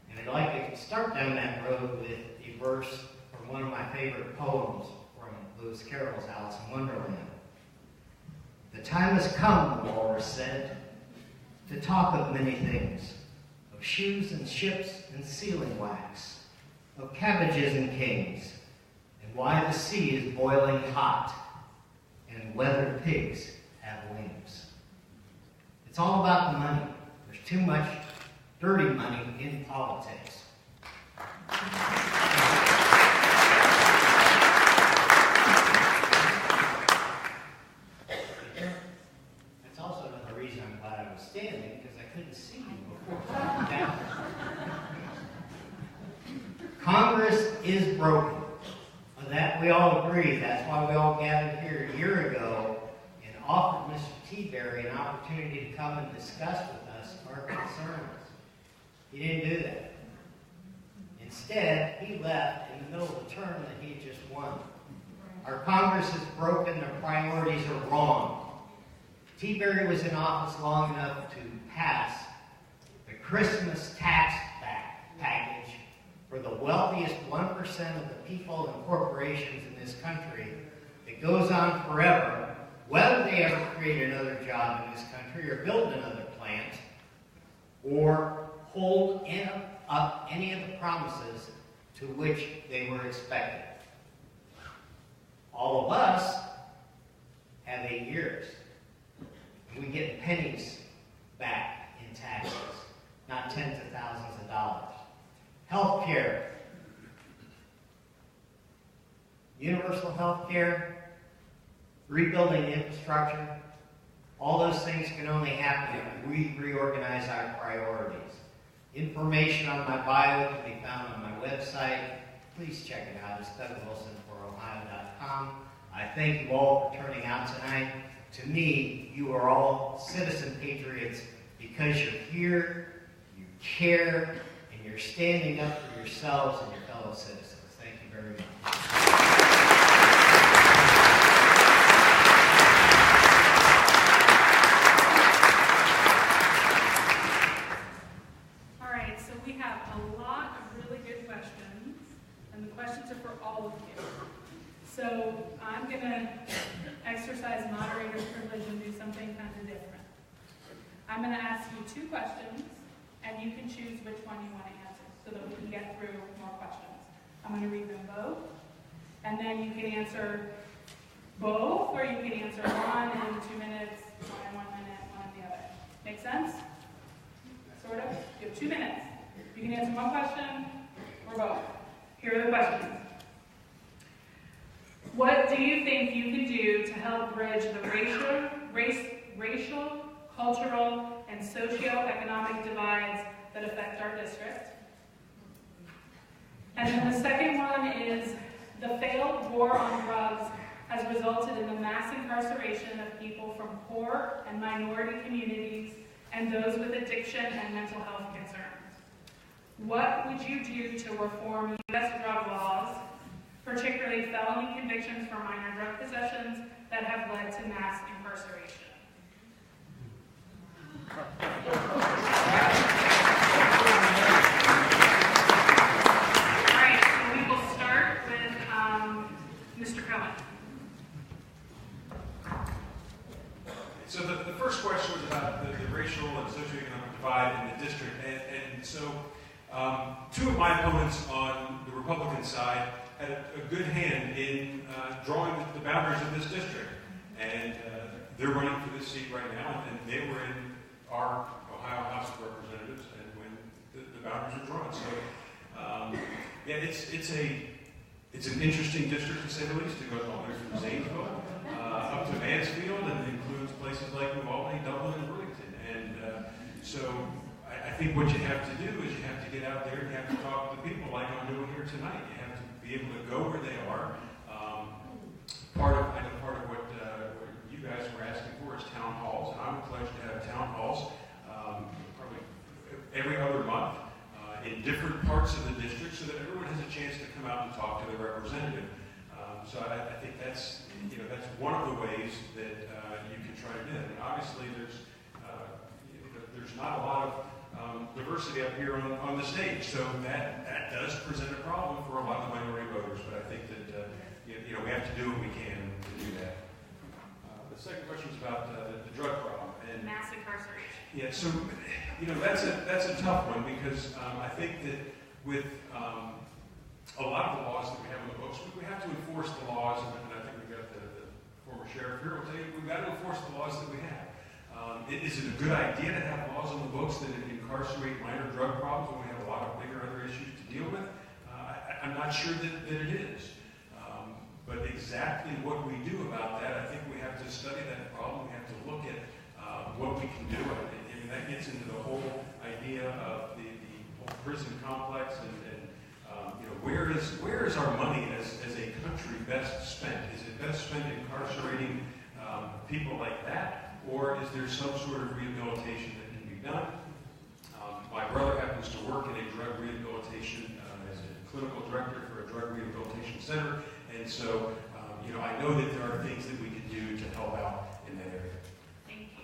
And I'd like to start down that road with a verse from one of my favorite poems from Lewis Carroll's Alice in Wonderland. The time has come, the walrus said, to talk of many things, of shoes and ships and sealing wax, of cabbages and kings, and why the sea is boiling hot, and whether pigs have wings. It's all about the money. There's too much dirty money in politics. That's also another reason I'm glad I was standing, because I couldn't see you before. Congress is broken. Of that we all agree. That's why we all gathered here a year ago and offered Mr. T-Berry an opportunity to come and discuss with us our concerns. He didn't do that. Instead, he left in the middle of the term that he had just won. Our Congress is broken, their priorities are wrong. T-Berry was in office long enough to pass the Christmas tax package for the wealthiest 1% of the people and corporations in this country that goes on forever, whether they ever create another job in this country or build another plant or hold up any of the promises to which they were expected. All of us have 8 years. And we get pennies back in taxes, not tens of thousands of dollars. Health care. Universal health care, rebuilding infrastructure, all those things can only happen if we reorganize our priorities. Information on my bio can be found on my website. Please check it out. It's DougWilsonForOhio.com. I thank you all for turning out tonight. To me, you are all citizen patriots because you're here, you care, and you're standing up for yourselves and your fellow citizens. Thank you very much. All right, so we have a lot of really good questions, and the questions are for all of you. So I'm going to exercise moderator's privilege and do something kind of different. I'm going to ask you 2 questions, and you can choose which one you want to answer so that we can get through more questions. I'm going to read them both, and then you can answer both, or you can answer one in 2 minutes, one in 1 minute, one in the other. Make sense? Sort of? You have 2 minutes. You can answer one question or both. Here are the questions. What do you think you can do to help bridge the racial, cultural, and socioeconomic divides that affect our district? And then the second one is, the failed war on drugs has resulted in the mass incarceration of people from poor and minority communities and those with addiction and mental health concerns. What would you do to reform U.S. drug laws, particularly felony convictions for minor drug possessions that have led to mass incarceration? All right, so we will start with Mr. Cohen. So the first question district. And so two of my opponents on the Republican side had a good hand in drawing the boundaries of this district. And they're running for this seat right now, and they were in our Ohio House of Representatives and when the boundaries were drawn. So, yeah, it's an interesting district to say the least. It goes all the way from Zanesville up to Mansfield, and includes places like New Albany, Dublin, and Burlington. And so I think what you have to do is you have to get out there and you have to talk to the people like I'm doing here tonight. You have to be able to go where they are. I know part of what you guys were asking for is town halls, and I would pledge to have town halls probably every other month in different parts of the district so that everyone has a chance to come out and talk to their representative. So I think that's one of the ways that you can try to do it. And obviously there's not a lot of diversity up here on the stage, so that does present a problem for a lot of the minority voters. But I think that we have to do what we can to do that. The second question was about the drug problem and Mass incarceration. Yeah, so that's a tough one because I think that with a lot of the laws that we have in the books, we have to enforce the laws, and I think we've got the former sheriff here will tell you we've got to enforce the laws that we have. Is it a good idea to have laws on the books that incarcerate minor drug problems when we have a lot of bigger other issues to deal with? I'm not sure that it is. But exactly what we do about that, I think we have to study that problem. We have to look at what we can do. I mean, that gets into the whole idea of the whole prison complex and where is our money as a country best spent? Is it best spent incarcerating people like that, or is there some sort of rehabilitation that can be done? My brother happens to work in a drug rehabilitation as a clinical director for a drug rehabilitation center, and so I know that there are things that we can do to help out in that area. Thank you.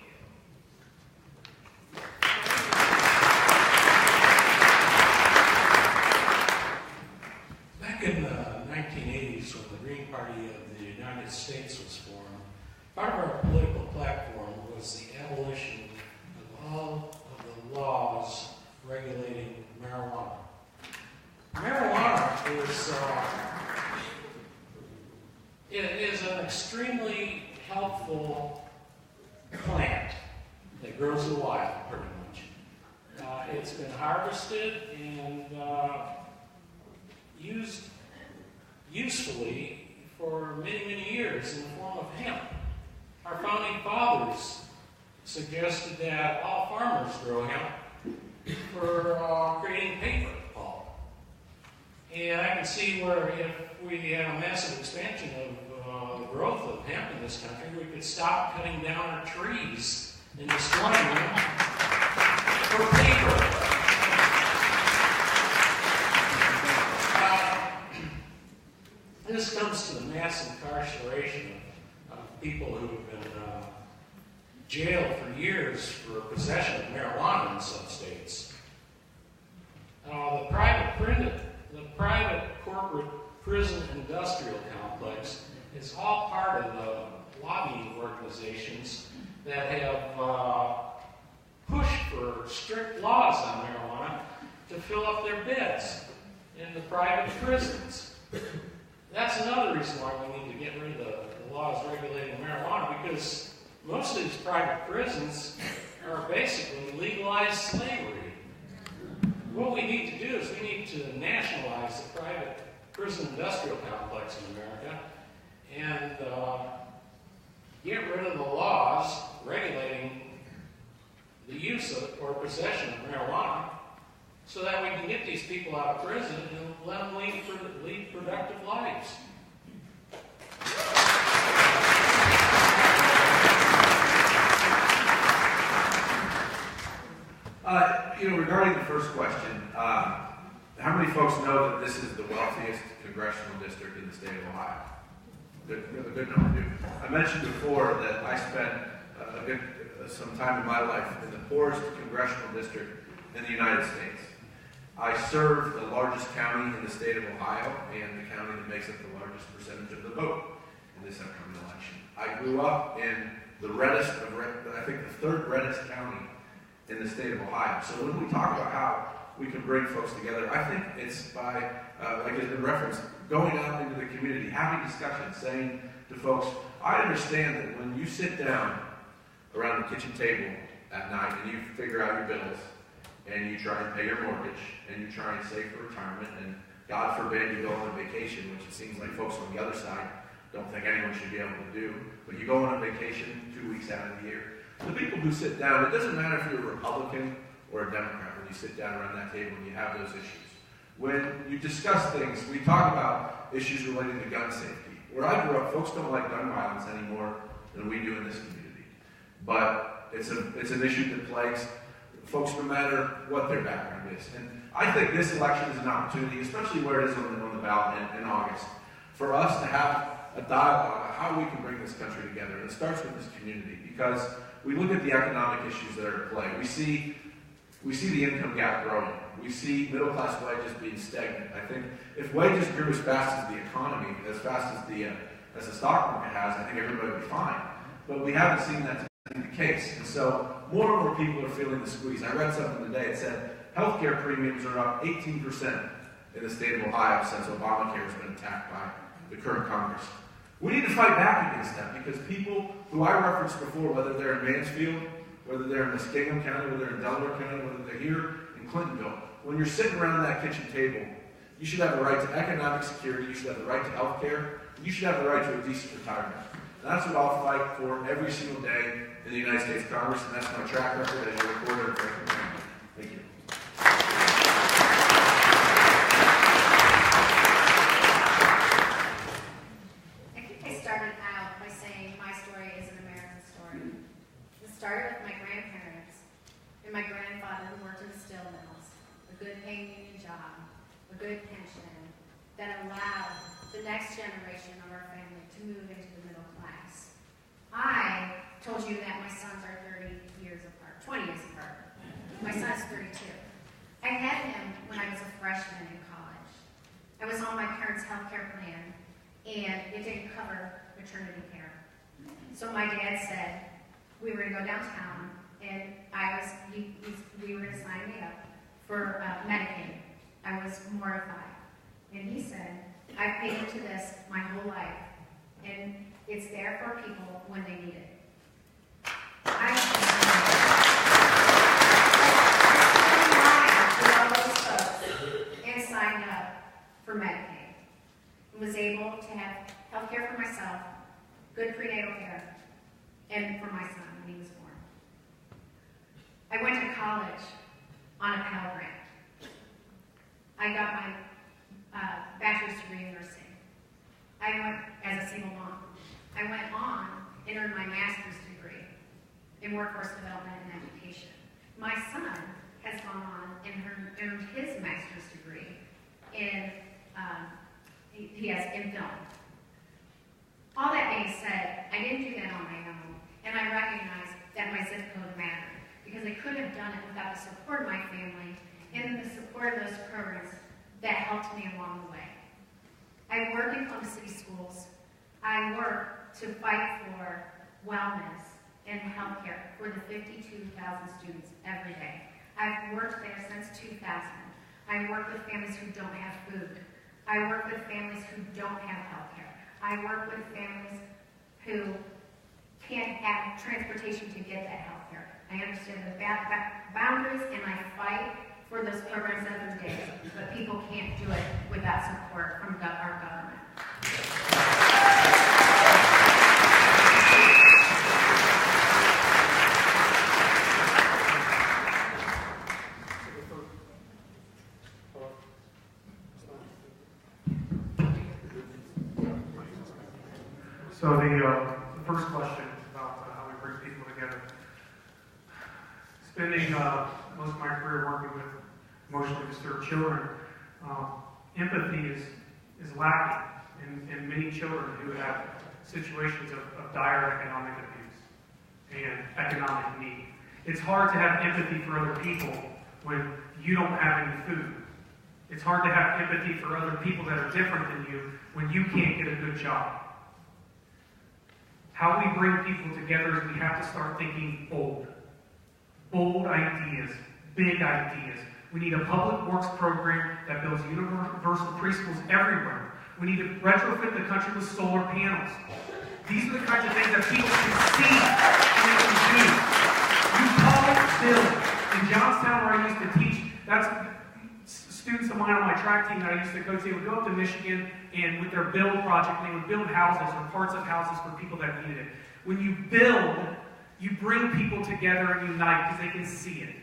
Back in the 1980s, when the Green Party of the United States was formed, part of our political platform was the abolition of all of the laws regulating marijuana. Marijuana is an extremely helpful plant that grows in the wild, pretty much. It's been harvested and used usefully for many, many years in the form of hemp. Our founding fathers suggested that all farmers grow hemp for creating paper pulp. And I can see where if we had a massive expansion of the growth of hemp in this country, we could stop cutting down our trees and destroying them for paper. This comes to the mass incarceration of people who have been jailed for years for possession of marijuana in some states. The private corporate prison industrial complex is all part of the lobbying organizations that have pushed for strict laws on marijuana to fill up their beds in the private prisons. That's another reason why we need to get rid of the laws regulating marijuana, because most of these private prisons are basically legalized slavery. What we need to do is we need to nationalize the private prison industrial complex in America and get rid of the laws regulating the use of or possession of marijuana so that we can get these people out of prison and let them lead productive lives. Regarding the first question, how many folks know that this is the wealthiest congressional district in the state of Ohio? A good number do. I mentioned before that I spent some time in my life in the poorest congressional district in the United States. I serve the largest county in the state of Ohio and the county that makes up the largest percentage of the vote in this upcoming election. I grew up in the reddest of red, I think the third reddest county in the state of Ohio. So when we talk about how we can bring folks together, I think it's by, like has been referenced, going out into the community, having discussions, saying to folks, I understand that when you sit down around the kitchen table at night and you figure out your bills, and you try and pay your mortgage, and you try and save for retirement, and God forbid you go on a vacation, which it seems like folks on the other side don't think anyone should be able to do, but you go on a vacation 2 weeks out of the year. The people who sit down, it doesn't matter if you're a Republican or a Democrat when you sit down around that table and you have those issues. When you discuss things, we talk about issues relating to gun safety. Where I grew up, folks don't like gun violence any more than we do in this community. But it's an issue that plagues folks no matter what their background is. And I think this election is an opportunity, especially where it is on the ballot in August, for us to have a dialogue on how we can bring this country together. And it starts with this community, because we look at the economic issues that are at play. We see the income gap growing. We see middle-class wages being stagnant. I think if wages grew as fast as the economy, as fast as the stock market has, I think everybody would be fine. But we haven't seen that to be the case. And so more and more people are feeling the squeeze. I read something today. It said healthcare premiums are up 18% in the state of Ohio since Obamacare has been attacked by the current Congress. We need to fight back against that, because people who I referenced before, whether they're in Mansfield, whether they're in Muskingum County, whether they're in Delaware County, whether they're here in Clintonville, when you're sitting around that kitchen table, you should have the right to economic security, you should have the right to health care, and you should have the right to a decent retirement. And that's what I'll fight for every single day in the United States Congress, and that's my track record as your reporter. Thank you. I think I started out by saying my story is an American story. It started with my grandparents and my grandfather, who worked in the steel mills, a good paying union job, a good pension that allowed the next generation of our family to move into the middle class. I told you that my sons are 30 years apart, 20 years apart. My son's 32. I had him when I was a freshman in college. I was on my parents' health care plan, and it didn't cover maternity care. So my dad said we were going to go downtown, and we were going to sign me up for Medicaid. I was mortified. And he said, I've paid into this my whole life, and it's there for people when they need it. I with all those folks and signed up for Medicaid. And was able to have health care for myself, good prenatal care, and for my son when he was born. I went to college on a Pell Grant. I got my bachelor's degree in nursing. I went as a single mom. I went on and earned my master's degree in workforce development and education. My son has gone on and earned his master's degree in, he has in film. All that being said, I didn't do that on my own, and I recognize that my zip code mattered, because I couldn't have done it without the support of my family and the support of those programs that helped me along the way. I work in Columbus City Schools. I work to fight for wellness and health care for the 52,000 students every day. I've worked there since 2000. I work with families who don't have food. I work with families who don't have health care. I work with families who can't have transportation to get that health care. I understand the boundaries, and I fight for those programs every day, but people can't do it without support from our government. So the first question is about how we bring people together. Spending most of my career working with emotionally disturbed children, empathy is lacking in many children who have situations of dire economic abuse and economic need. It's hard to have empathy for other people when you don't have any food. It's hard to have empathy for other people that are different than you when you can't get a good job. How we bring people together is we have to start thinking bold. bold ideas, big ideas. We need a public works program that builds universal preschools everywhere. We need to retrofit the country with solar panels. These are the kinds of things that people can see and they can do. You call it build. In Johnstown, where I used to teach, that's students of mine on my track team that I used to coach. They would go up to Michigan and with their build project, they would build houses or parts of houses for people that needed it. When you build, you bring people together and unite because they can see it.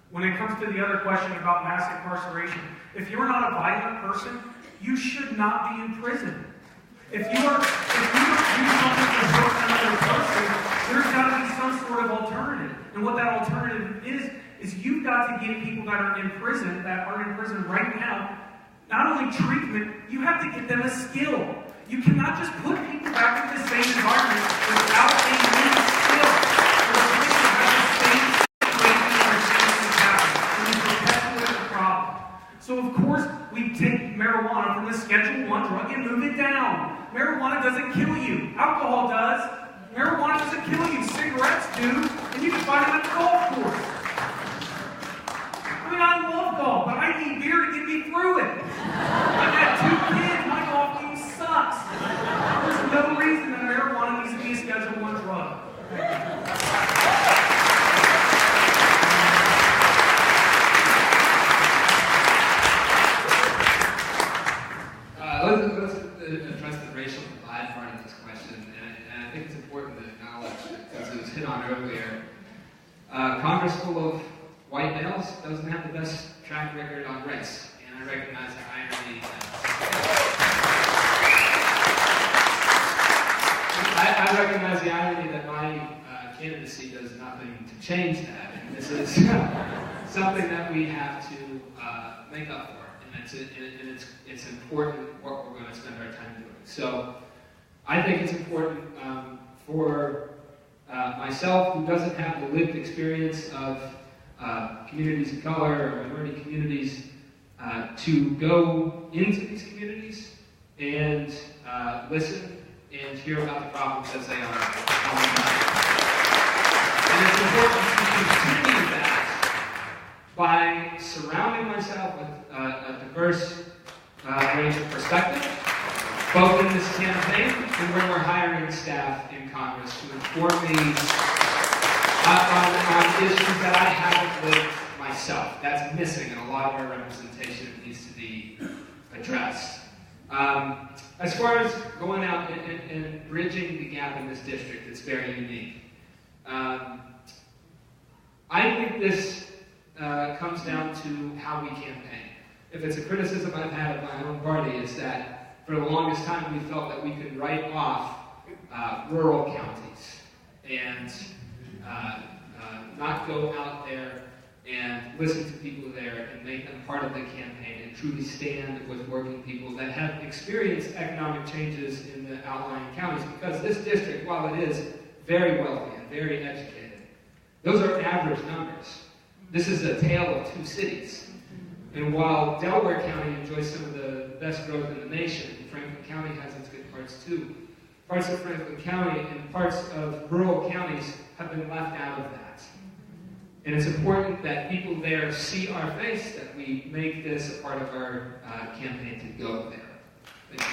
When it comes to the other question about mass incarceration, if you're not a violent person, you should not be in prison. If you don't do something to hurt another person, there's got to be some sort of alternative. And what that alternative is you've got to give people that are in prison right now, not only treatment, you have to give them a skill. You cannot just put people back in the same environment without a new skill. The person has the same situation where things happen. And you perpetuate the problem. So of course, we take marijuana from the Schedule 1 drug and move it down. Marijuana doesn't kill you. Alcohol does. Marijuana doesn't kill you. Cigarettes do. And you can find them at the golf course. I mean, I love golf, but I need beer to get me through it. I've had 2 kids. My golf game sucks. There's no reason that marijuana needs to be a Schedule 1 drug. Let's address the racial divide part of this question, and I think it's important to acknowledge, as it was hit on earlier, Congress full of white males doesn't have the best track record on race, and I recognize the irony. I recognize the irony that my candidacy does nothing to change that, and this is something that we have to make up for. And it's important what we're going to spend our time doing. So I think it's important for myself, who doesn't have the lived experience of communities of color or minority communities, to go into these communities and listen and hear about the problems as they are. And it's important to continue that by surrounding myself with a diverse range of perspectives, both in this campaign and when we're hiring staff in Congress to inform me on issues that I haven't lived myself. That's missing in a lot of our representation. It needs to be addressed. As far as going out and bridging the gap in this district, it's very unique. I think this comes down to how we campaign. If it's a criticism I've had of my own party, it's that for the longest time we felt that we could write off rural counties and not go out there and listen to people there and make them part of the campaign and truly stand with working people that have experienced economic changes in the outlying counties, because this district, while it is very wealthy and very educated, those are average numbers. This is a tale of 2 cities. And while Delaware County enjoys some of the best growth in the nation, Franklin County has its good parts too. Parts of Franklin County and parts of rural counties have been left out of that. And it's important that people there see our face, that we make this a part of our campaign to go there. Thank you.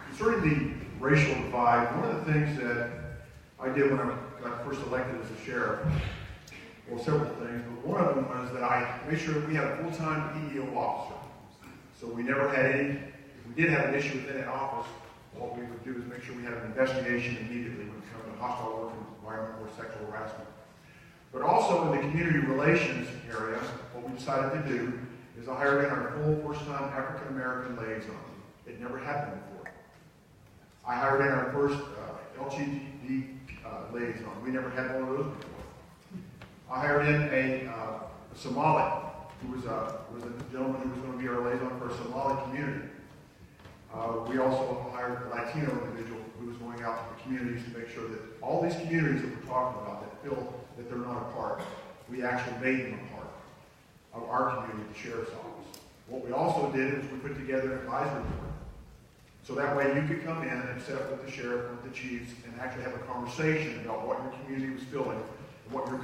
Concerning the racial divide, one of the things that I did when I got first elected as a sheriff, well, several things, but one of them was that I made sure that we had a full-time EEO officer. So we never had any, if we did have an issue within that office, what we would do is make sure we had an investigation immediately when it comes to hostile work environment or sexual harassment. But also in the community relations area, what we decided to do is I hired in our full first-time African-American liaison. It never happened before. I hired in our first LGBT liaison. We never had one of those before. I hired in a Somali, who was a gentleman who was going to be our liaison for a Somali community. We also hired a Latino individual who was going out to the communities to make sure that all these communities that we're talking about that feel that they're not a part, we actually made them a part of our community, the sheriff's office. What we also did is we put together an advisory board. So that way you could come in and sit with the sheriff, with the chiefs, and actually have a conversation about what your community was feeling and what your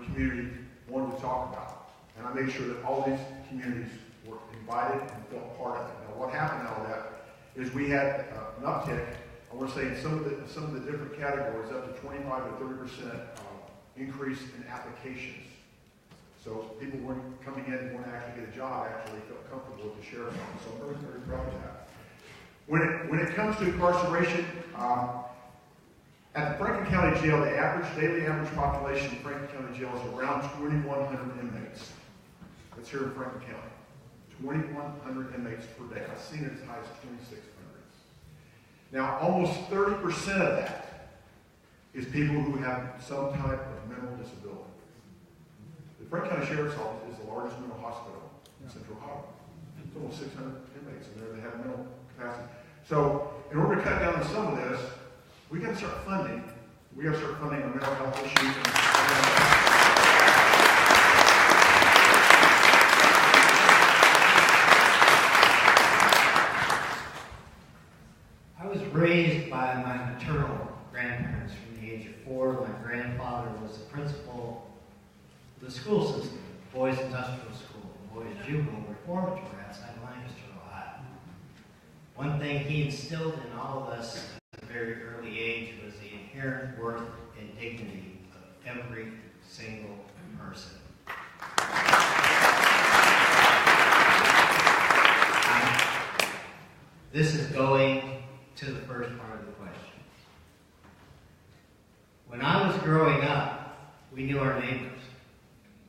community wanted to talk about. And I made sure that all these communities were invited and felt part of it. Now, what happened out of that is we had an uptick. I want to say in some of the different categories, up to 25 to 30% increase in applications. So people weren't coming in and wanting to actually get a job, actually felt comfortable with the sheriff's office. So I'm very, very proud of that. When it comes to incarceration, at the Franklin County Jail, the daily average population in Franklin County Jail is around 2,100 inmates. That's here in Franklin County. 2,100 inmates per day. I've seen it as high as 2,600. Now, almost 30% of that is people who have some type of mental disability. The Franklin County Sheriff's Office is the largest mental hospital in Central Ohio. It's almost 600 inmates in there that have mental capacity. So, in order to cut down on some of this, we got to start funding. We got to start funding our mental health issues. I was raised by my maternal grandparents from the age of 4. My grandfather was the principal of the school system, Boys Industrial School, Boys Juvenile Reformatory outside Lancaster, Ohio. One thing he instilled in all of us at a very early age was the inherent worth and dignity of every single person. This is going to the first part of the question. When I was growing up, we knew our neighbors.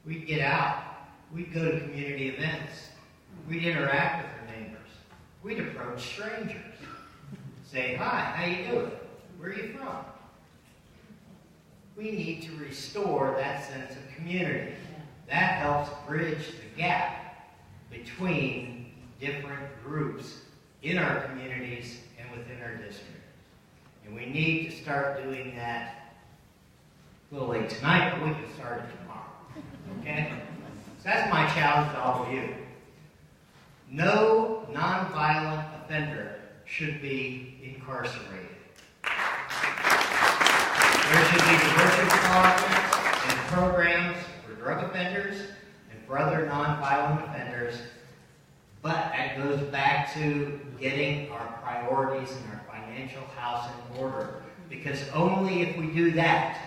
We'd get out. We'd go to community events. We'd interact with our neighbors. We'd approach strangers. Say, hi, how you doing? Where are you from? We need to restore that sense of community. That helps bridge the gap between different groups in our communities and within our district. And we need to start doing that a little late tonight, but we can start it tomorrow. Okay? So that's my challenge to all of you. No nonviolent offender should be incarcerated. There should be diversion programs and programs for drug offenders and for other nonviolent offenders. But that goes back to getting our priorities and our financial house in order. Because only if we do that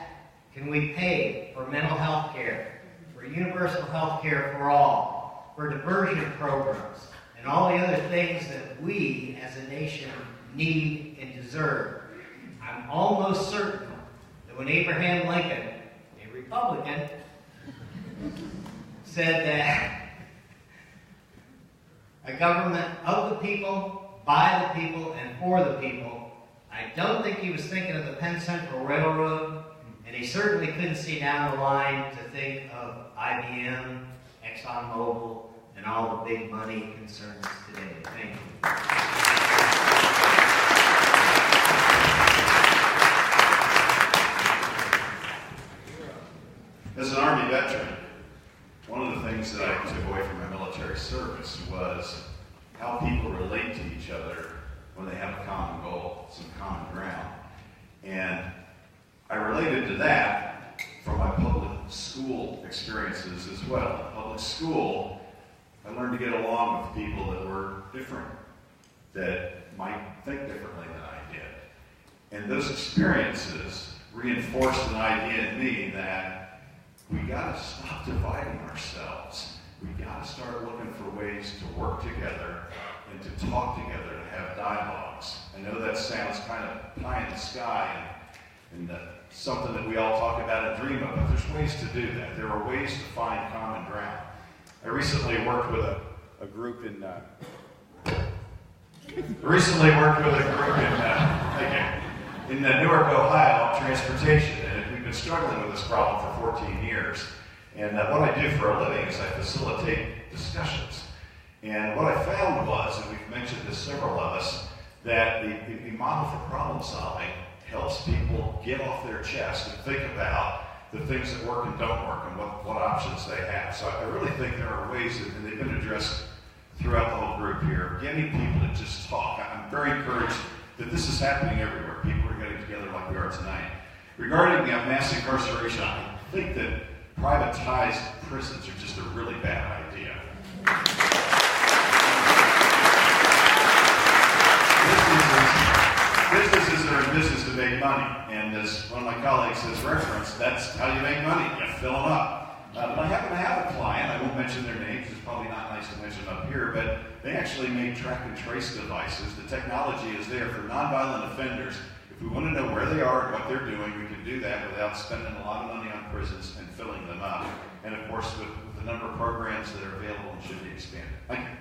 can we pay for mental health care, for universal health care for all, for diversion programs, and all the other things that we as a nation need and deserve. I'm almost certain that when Abraham Lincoln, a Republican, said that a government of the people, by the people, and for the people, I don't think he was thinking of the Penn Central Railroad, and he certainly couldn't see down the line to think of IBM, ExxonMobil, and all the big money concerns today. Thank you. As an Army veteran, one of the things that I took away from my military service was how people relate to each other when they have a common goal, some common ground. And I related to that from my public school experiences as well. In public school, I learned to get along with people that were different, that might think differently than I did. And those experiences reinforced an idea in me that we got to stop dividing ourselves. We got to start looking for ways to work together and to talk together, to have dialogues. I know that sounds kind of pie in the sky and something that we all talk about and dream of, but there's ways to do that. There are ways to find common ground. I recently worked with a group in Newark, Ohio, on transportation, and we've been struggling with this problem for 14 years. And what I do for a living is I facilitate discussions. And what I found was, and we've mentioned this, several of us, that the model for problem solving helps people get off their chest and think about the things that work and don't work and what options they have. So I really think there are ways, and they've been addressed throughout the whole group here, getting people to just talk. I'm very encouraged that this is happening everywhere. People are getting together like we are tonight. Regarding the mass incarceration, I think that privatized prisons are just a really bad idea. Businesses are in business to make money, and as one of my colleagues has referenced, that's how you make money. You fill them up. But I happen to have a client, I won't mention their names, it's probably not nice to mention them up here, but they actually make track and trace devices. The technology is there for nonviolent offenders. If we want to know where they are and what they're doing, we can do that without spending a lot of money on prisons and filling them up. And of course, with the number of programs that are available and should be expanded. Thank you.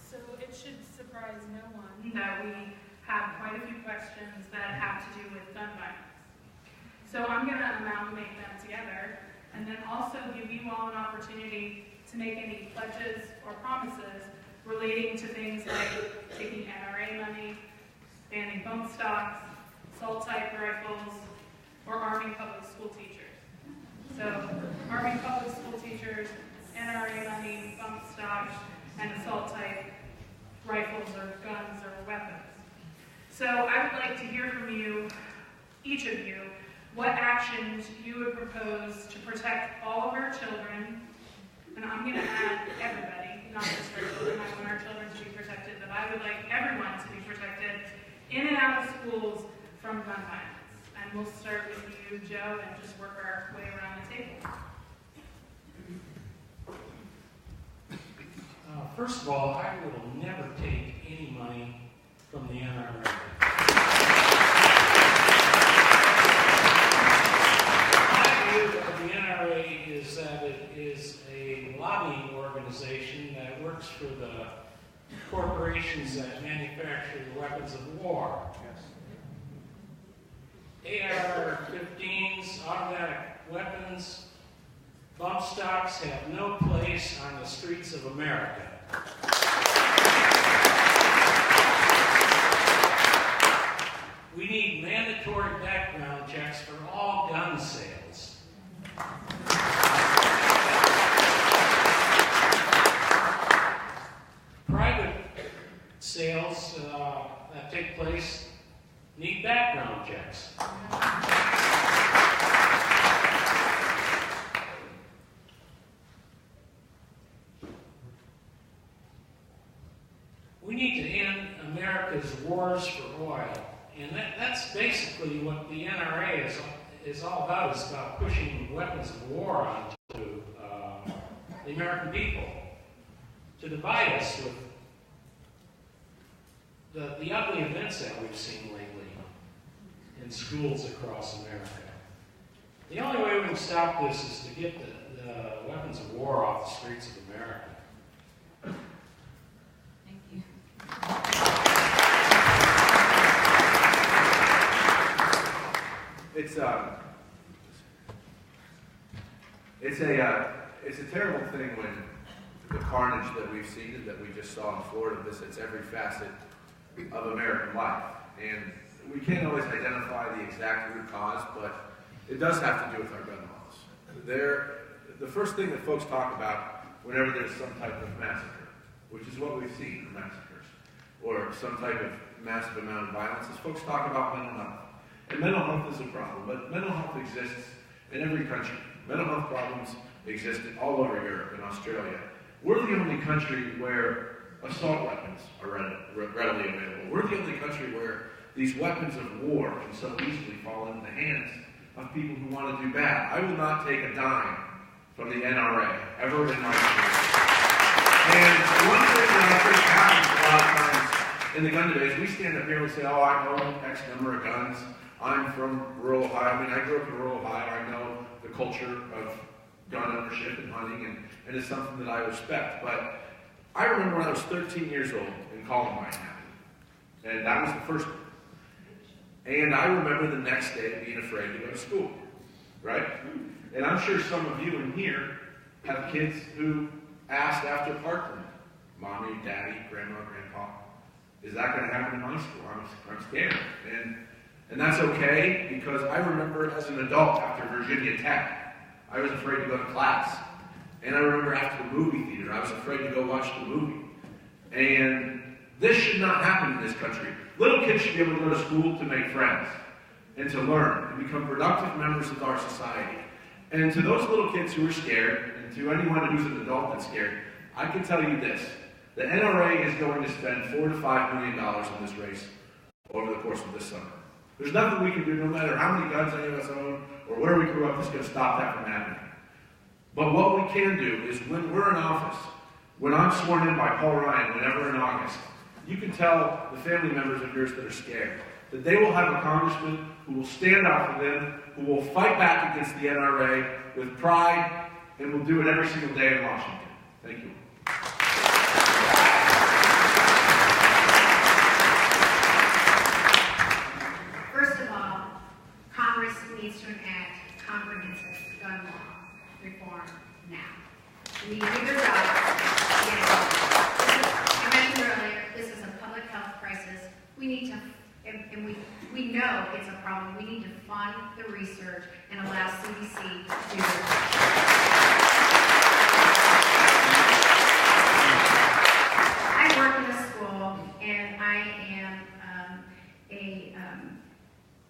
So it should surprise no one that we have quite a few questions that have to do with gun violence. So I'm going to amalgamate them together and then also give you all an opportunity to make any pledges or promises relating to things like taking NRA money, banning bump stocks, assault-type rifles, or arming public school teachers. So arming public school teachers, NRA money, bump stocks, and assault-type rifles or guns or weapons. So I would like to hear from you, each of you, what actions you would propose to protect all of our children, and I'm going to add everybody, not just our children. I want our children to be protected, but I would like everyone to be protected in and out of schools from gun violence. And we'll start with you, Joe, and just work our way around the table. First of all, I will never take any money from the NRA. My view of the NRA is that it is a lobbying organization that works for the corporations that manufacture the weapons of war. AR-15s, automatic weapons, bump stocks have no place on the streets of America. We need mandatory background checks for all gun sales. Private sales that take place need background checks. We need to end America's wars for oil. And that's basically what the NRA is all about. It's about pushing weapons of war onto the American people to divide us with the ugly events that we've seen lately in schools across America. The only way we can stop this is to get the weapons of war off the streets of America. Thank you. It's a terrible thing when the carnage that we've seen and that we just saw in Florida visits every facet of American life. And we can't always identify the exact root cause, but it does have to do with our gun laws. The first thing that folks talk about whenever there's some type of massacre, which is what we've seen in massacres, or some type of massive amount of violence, is folks talk about mental health. And mental health is a problem, but mental health exists in every country. Mental health problems exist all over Europe and Australia. We're the only country where assault weapons are readily available. We're the only country where these weapons of war can so easily fall into the hands of people who want to do bad. I will not take a dime from the NRA ever in my career. And one thing that I think happens a lot of times in the gun debate is we stand up here and we say, oh, I own X number of guns. I'm from rural Ohio. I mean, I grew up in rural Ohio. I know the culture of gun ownership and hunting, and it's something that I respect. But I remember when I was 13 years old and Columbine happened. And that was the first one. And I remember the next day being afraid to go to school, right? And I'm sure some of you in here have kids who asked after Parkland, Mommy, Daddy, Grandma, Grandpa, is that going to happen in high school? I'm scared. And And that's okay, because I remember as an adult after Virginia Tech, I was afraid to go to class. And I remember after the movie theater, I was afraid to go watch the movie. And this should not happen in this country. Little kids should be able to go to school to make friends and to learn and become productive members of our society. And to those little kids who are scared, and to anyone who's an adult that's scared, I can tell you this. The NRA is going to spend $4 to $5 million on this race over the course of this summer. There's nothing we can do, no matter how many guns any of us own or where we grew up, that's going to stop that from happening. But what we can do is when we're in office, when I'm sworn in by Paul Ryan, whenever in August, you can tell the family members of yours that are scared that they will have a congressman who will stand out for them, who will fight back against the NRA with pride, and will do it every single day in Washington. Thank you. First of all, Congress needs to enact comprehensive gun law reform now. We need to do their job. I mentioned earlier, this is a public health crisis. We need to, and we know it's a problem. We need to fund the research and allow CDC to do their job. I work in a school, and I am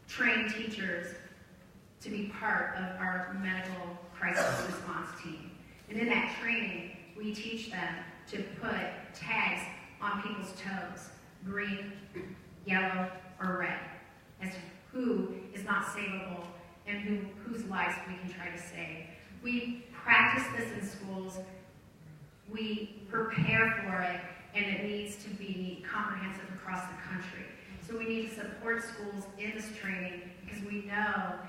train teachers to be part of our medical crisis response team. And in that training, we teach them to put tags on people's toes, green, yellow, or red, as to who is not savable and whose lives we can try to save. We practice this in schools, we prepare for it, and it needs to be comprehensive across the country. So we need to support schools in this training, because we know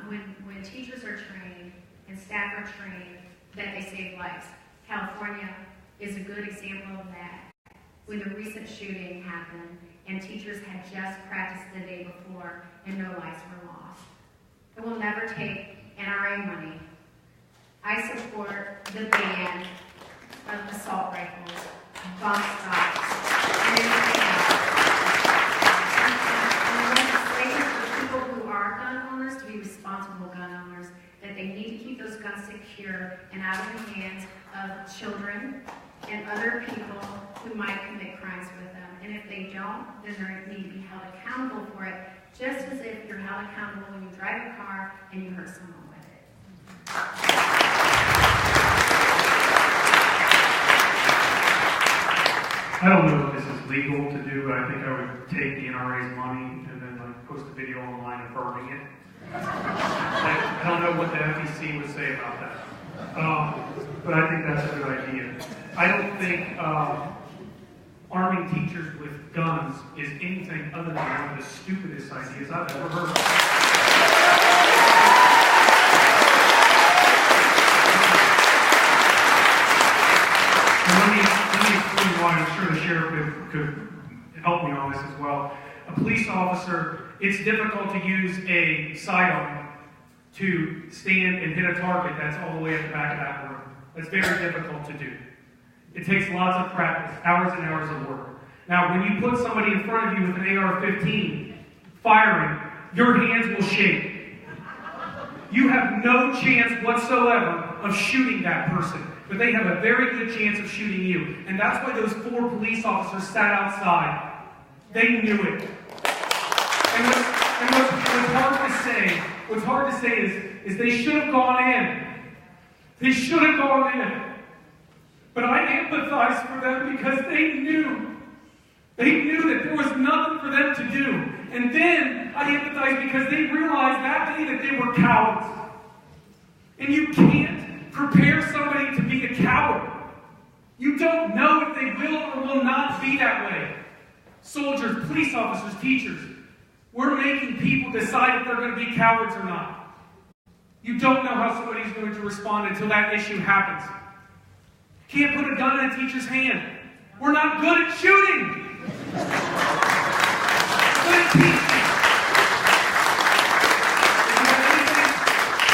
when teachers are trained and staff are trained, that they save lives. California is a good example of that. When the recent shooting happened and teachers had just practiced the day before and no lives were lost. I will never take NRA money. I support the ban of assault rifles, bump stocks, and anything else. And legislation for people who are gun owners to be responsible gun owners, that they need to keep those guns secure and out of the hands of children and other people who might commit crimes with them. And if they don't, then they need to be held accountable for it, just as if you're held accountable when you drive a car and you hurt someone with it. I don't know if this is legal to do, but I think I would take the NRA's money and then post a video online and burning it. I don't know what the FEC would say about that. But I think that's a good idea. I don't think arming teachers with guns is anything other than one of the stupidest ideas I've ever heard of. Let me explain why. I'm sure the sheriff could help me on this as well. A police officer, it's difficult to use a sidearm to stand and hit a target that's all the way at the back of that room. That's very difficult to do. It takes lots of practice, hours and hours of work. Now, when you put somebody in front of you with an AR-15 firing, your hands will shake. You have no chance whatsoever of shooting that person, but they have a very good chance of shooting you. And that's why those 4 police officers sat outside. They knew it. And what's hard to say is they should have gone in. They should have gone in. But I empathize for them because they knew. They knew that there was nothing for them to do. And then I empathize because they realized that day that they were cowards. And you can't prepare somebody to be a coward. You don't know if they will or will not be that way. Soldiers, police officers, teachers, we're making people decide if they're going to be cowards or not. You don't know how somebody's going to respond until that issue happens. Can't put a gun in a teacher's hand. We're not good at shooting. Good at teaching.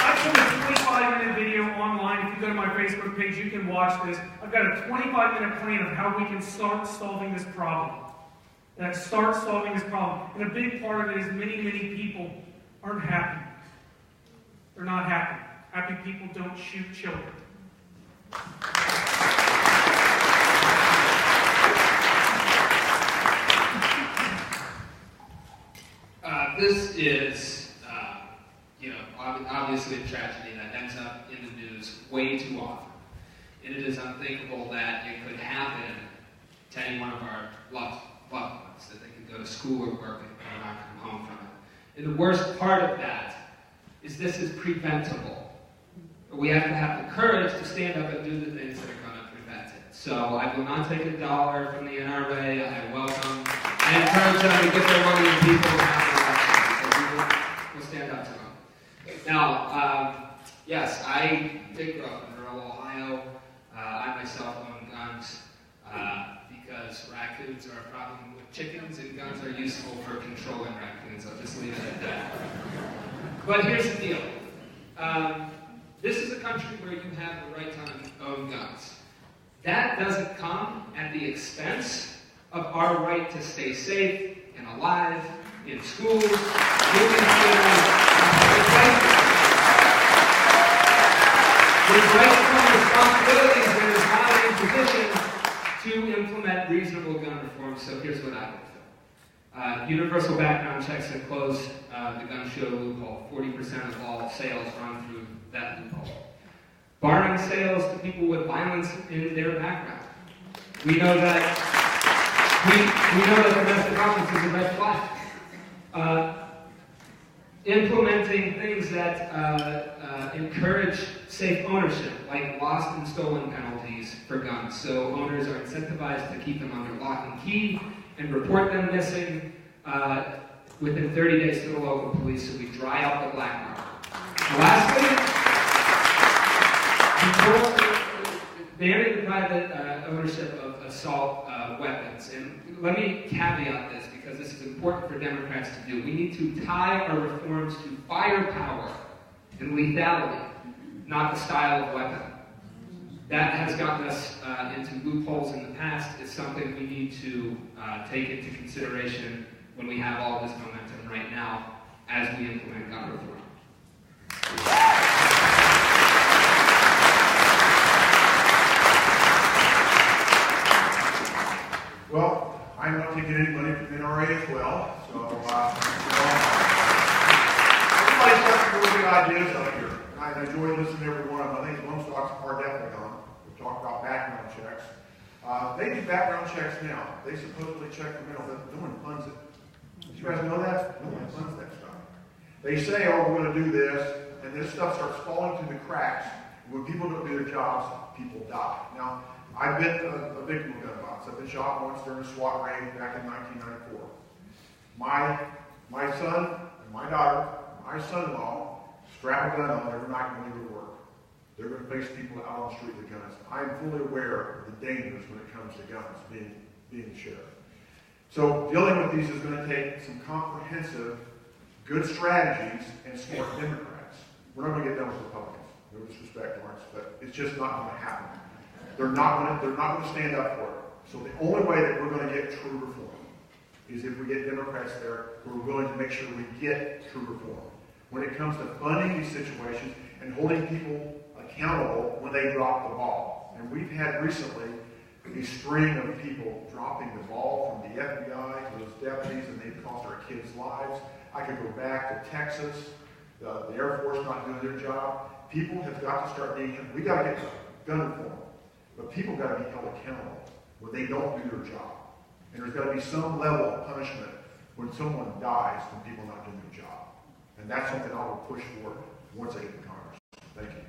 I put a 25-minute video online. If you go to my Facebook page, you can watch this. I've got a 25-minute plan of how we can start solving this problem. that starts solving this problem. And a big part of it is many, many people aren't happy. They're not happy. Happy people don't shoot children. This is, obviously a tragedy that ends up in the news way too often. And it is unthinkable that it could happen to any one of our loved ones, that they could go to school or work and not come home from it. And the worst part of that is this is preventable. We have to have the courage to stand up and do the things that are going to prevent it. So I will not take $1 from the NRA. I welcome and encourage them to get their money to people who have the election. So we'll stand up to them. Now, yes, I did grow up in rural Ohio. I myself own guns because raccoons are a problem with chickens and guns are useful for controlling raccoons. I'll just leave it at that. But here's the deal. This is a country where you have the right to own guns. That doesn't come at the expense of our right to stay safe and alive in schools, movie theaters, there's rights and responsibilities and there's not in position to implement reasonable gun reform. So here's what I would do. Universal background checks have closed the gun show loophole. 40% of all sales run through that loophole. Barring sales to people with violence in their background. We know that domestic violence is a red flag. Implementing things that encourage safe ownership, like lost and stolen penalties for guns. So owners are incentivized to keep them under lock and key and report them missing within 30 days to the local police so we dry out the black market. Lastly, banning the private ownership of assault weapons. And let me caveat this because this is important for Democrats to do. We need to tie our reforms to firepower and lethality, not the style of weapon. That has gotten us into loopholes in the past. It's something we need to take into consideration when we have all this momentum right now as we implement gun reform. Well, I'm not taking any money from the NRA as well, so everybody's got some really good ideas up here. I enjoy listening to every one of them. I think one stocks are definitely on. We talked about background checks. They do background checks now. They supposedly check the mail, but no one funds it. Did you guys know that? No one funds that stuff. They say, oh, we're going to do this, and this stuff starts falling through the cracks. When people don't do their jobs, people die. Now, I've been a victim of gun violence. I've been shot once during a SWAT raid back in 1994. My son and my daughter, my son-in-law, strap a gun on every night when they go to work. They're going to face people out on the street with guns. I am fully aware of the dangers when it comes to guns, being the sheriff. So dealing with these is going to take some comprehensive, good strategies and smart Democrats. We're not going to get done with Republicans. No disrespect, Lawrence, but it's just not going to happen. They're not going to stand up for it. So the only way that we're going to get true reform is if we get Democrats there who are willing to make sure we get true reform. When it comes to funding these situations and holding people accountable when they drop the ball. And we've had recently a string of people dropping the ball from the FBI to those deputies, and they've cost our kids' lives. I could go back to Texas, the Air Force not doing their job. People have got to start being, we got to get gun reform, but people got to be held accountable when they don't do their job. And there's got to be some level of punishment when someone dies from people not doing their job. And that's something I will push for once I get to Congress. Thank you.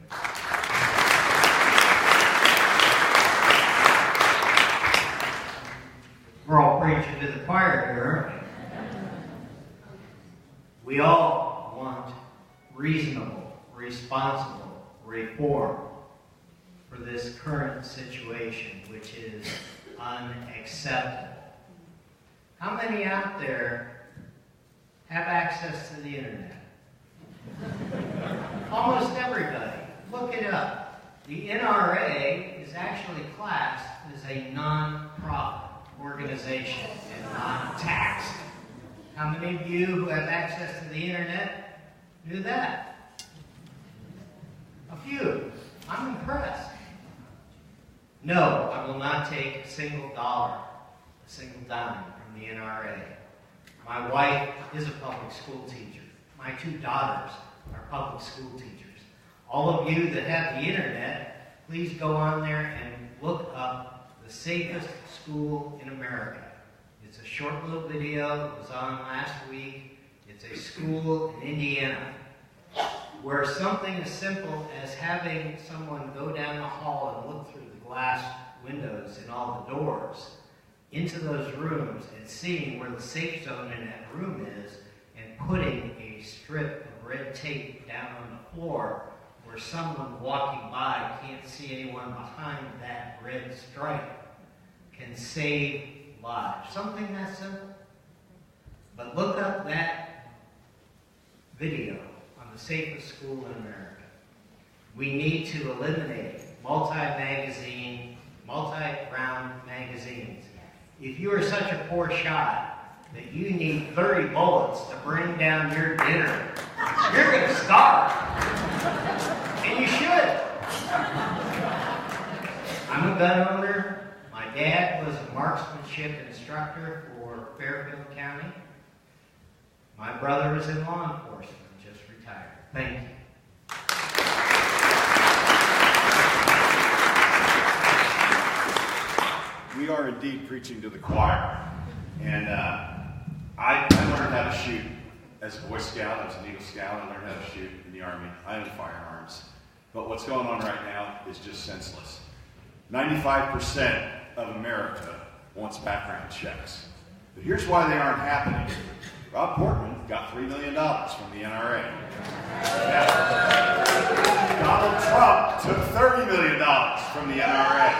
We're all preaching to the choir here. We all want reasonable, responsible reform for this current situation, which is unacceptable. How many out there have access to the internet? Almost everybody. Look it up. The NRA is actually classed as a non-profit organization and not taxed. How many of you who have access to the internet knew that? A few. I'm impressed. No, I will not take a single dollar, a single dime from the NRA. My wife is a public school teacher. My 2 daughters are public school teachers. All of you that have the internet, please go on there and look up the safest school in America. It's a short little video that was on last week. It's a school in Indiana where something as simple as having someone go down the hall and look through the glass windows in all the doors into those rooms and seeing where the safe zone in that room is and putting a strip of red tape down on the floor where someone walking by can't see anyone behind that red stripe can save lives. Something that simple. But look up that video on the safest school in America. We need to eliminate multi-magazine, multi-round magazines. If you are such a poor shot that you need 30 bullets to bring down your dinner, you're going to starve. And you should. I'm a gun owner. My dad was a marksmanship instructor for Fairfield County. My brother is in law enforcement, just retired. Thank you. We are indeed preaching to the choir. And I learned how to shoot as a Boy Scout. I was an Eagle Scout. I learned how to shoot in the Army. I own firearms. But what's going on right now is just senseless. 95% of America wants background checks. But here's why they aren't happening. Rob Portman got $3 million from the NRA. Yeah. Donald Trump took $30 million from the NRA.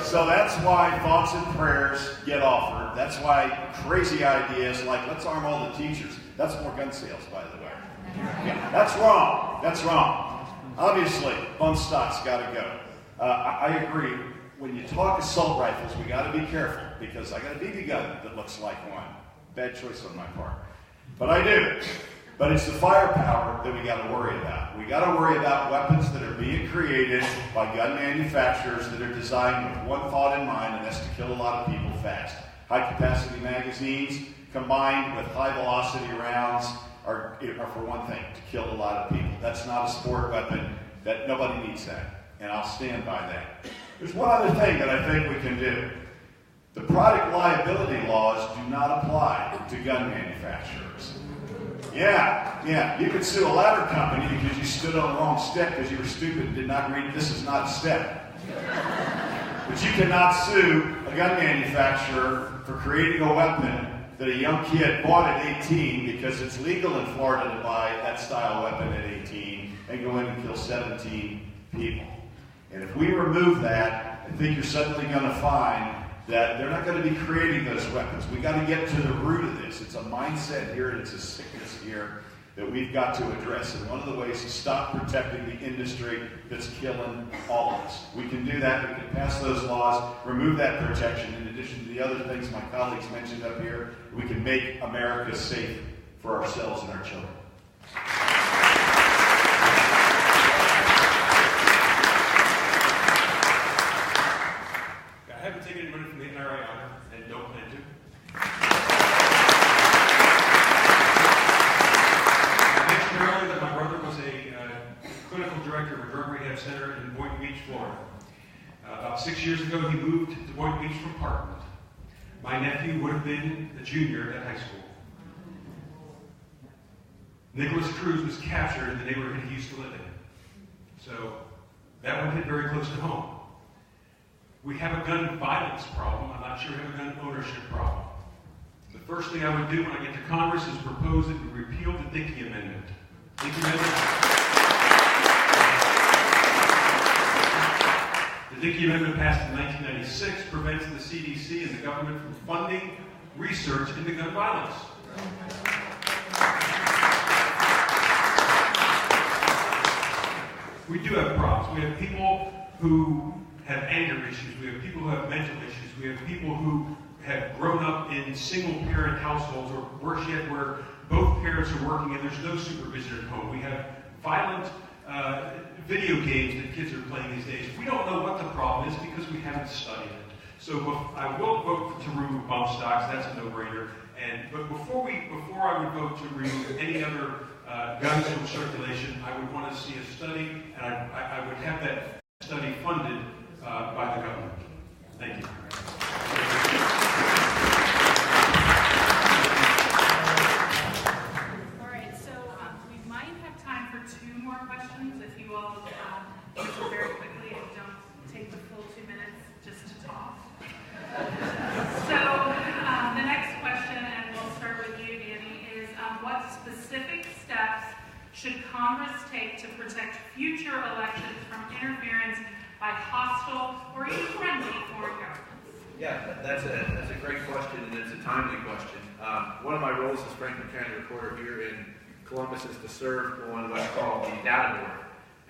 So that's why thoughts and prayers get offered. That's why crazy ideas like, let's arm all the teachers. That's more gun sales, by the way. Yeah, that's wrong. That's wrong. Obviously, bump stock's got to go. I agree. When you talk assault rifles, we got to be careful because I got a BB gun that looks like one. Bad choice on my part. But I do. But it's the firepower that we got to worry about. We got to worry about weapons that are being created by gun manufacturers that are designed with one thought in mind, and that's to kill a lot of people fast. High-capacity magazines combined with high-velocity rounds are, for one thing, to kill a lot of people. That's not a sport weapon. That nobody needs that, and I'll stand by that. There's one other thing that I think we can do. The product liability laws do not apply to gun manufacturers. Yeah, you could sue a ladder company because you stood on the wrong step because you were stupid and did not read this is not a step. But you cannot sue a gun manufacturer for creating a weapon that a young kid bought at 18 because it's legal in Florida to buy that style weapon at 18 and go in and kill 17 people. And if we remove that, I think you're suddenly going to find that they're not going to be creating those weapons. We got to get to the root of this. It's a mindset here and it's a sickness here that we've got to address. And one of the ways is stop protecting the industry that's killing all of us. We can do that. We can pass those laws, remove that protection. In addition to the other things my colleagues mentioned up here, we can make America safe for ourselves and our children. I haven't taken any money from the NRA either, and don't plan to. I mentioned earlier that my brother was a clinical director of a drug rehab center in Boynton Beach, Florida. About 6 years ago, he moved to Boynton Beach from Parkland. My nephew would have been a junior at high school. Nicholas Cruz was captured in the neighborhood he used to live in. So that one hit very close to home. We have a gun violence problem. I'm not sure we have a gun ownership problem. The first thing I would do when I get to Congress is propose that we repeal the Dickey Amendment. The Dickey Amendment passed in 1996 prevents the CDC and the government from funding research into gun violence. We do have problems. We have people who have anger issues. We have people who have mental issues. We have people who have grown up in single-parent households, or worse yet, where both parents are working and there's no supervision at home. We have violent video games that kids are playing these days. We don't know what the problem is because we haven't studied it. So I will vote to remove bump stocks. That's a no-brainer. But before I would vote to remove any other guns from circulation, I would want to see a study, and I would have that study funded by the government. Thank you. All right, so we might have time for 2 more questions if you all answer very quickly and don't take the full 2 minutes just to talk. So the next question, and we'll start with you, Danny, is what specific steps should Congress take to protect future elections from interference by hostile or even friendly foreign governments? Yeah, that's a great question, and it's a timely question. One of my roles as Franklin County Recorder here in Columbus is to serve on what's called the Data Board.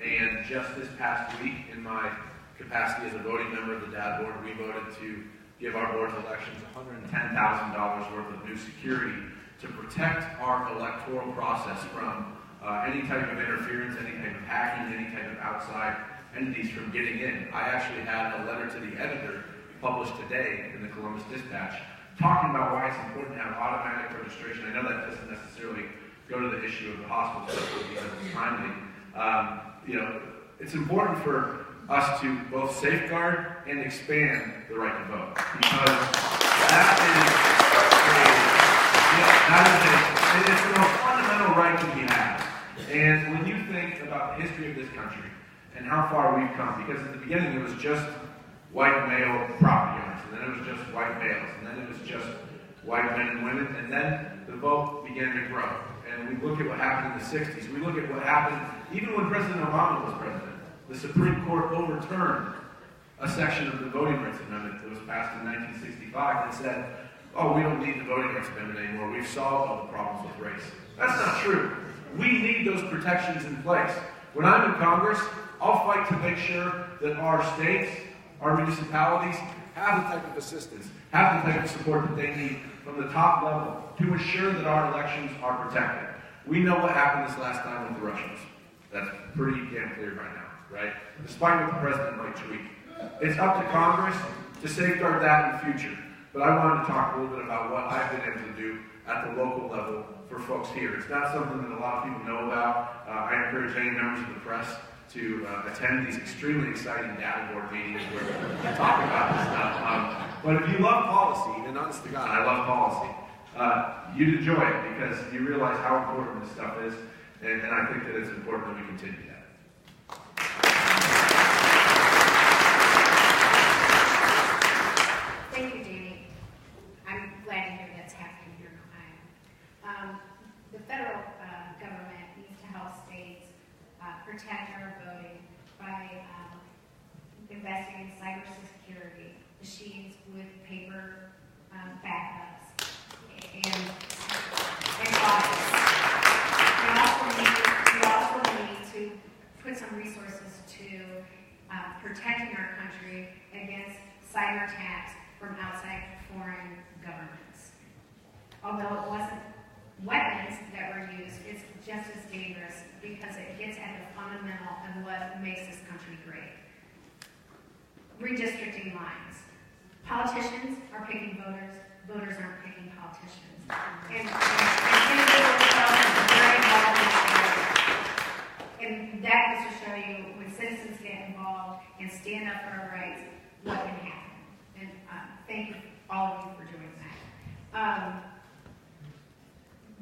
And just this past week, in my capacity as a voting member of the Data Board, we voted to give our Board of Elections $110,000 worth of new security to protect our electoral process from any type of interference, any type of hacking, any type of outside entities from getting in. I actually had a letter to the editor published today in the Columbus Dispatch talking about why it's important to have automatic registration. I know that doesn't necessarily go to the issue of the hospital system because it's timely. It's important for us to both safeguard and expand the right to vote, because it's the most fundamental right that we have. And when you think about the history of this country and how far we've come, because at the beginning it was just white male property owners, and then it was just white males, and then it was just white men and women, and then the vote began to grow. And we look at what happened in the 60s. We look at what happened even when President Obama was president. The Supreme Court overturned a section of the Voting Rights Amendment that was passed in 1965 and said, oh, we don't need the Voting Rights Amendment anymore. We've solved all the problems with race. That's not true. We need those protections in place. When I'm in Congress, I'll fight to make sure that our states, our municipalities, have the type of assistance, have the type of support that they need from the top level to ensure that our elections are protected. We know what happened this last time with the Russians. That's pretty damn clear right now, right? Despite what the president might tweet. It's up to Congress to safeguard that in the future. But I wanted to talk a little bit about what I've been able to do at the local level for folks here. It's not something that a lot of people know about. I encourage any members of the press to attend these extremely exciting data board meetings where we talk about this stuff. But if you love policy, and honest to God, I love policy, you'd enjoy it because you realize how important this stuff is, and I think that it's important that we continue that. Thank you, Danny. I'm glad to hear that's happening here in Ohio. The federal government needs to help states protect our voting by investing in cybersecurity, machines with paper backups, and audits. We also need to put some resources to protecting our country against cyber attacks from outside foreign governments. Although it wasn't weapons that were used, it's just as dangerous because it gets at the fundamental of what makes this country great. Redistricting lines. Politicians are picking voters, voters aren't picking politicians. And individual development is very involved in that area. And that is to show you when citizens get involved and stand up for our rights, what can happen. And thank you, all of you, for doing that.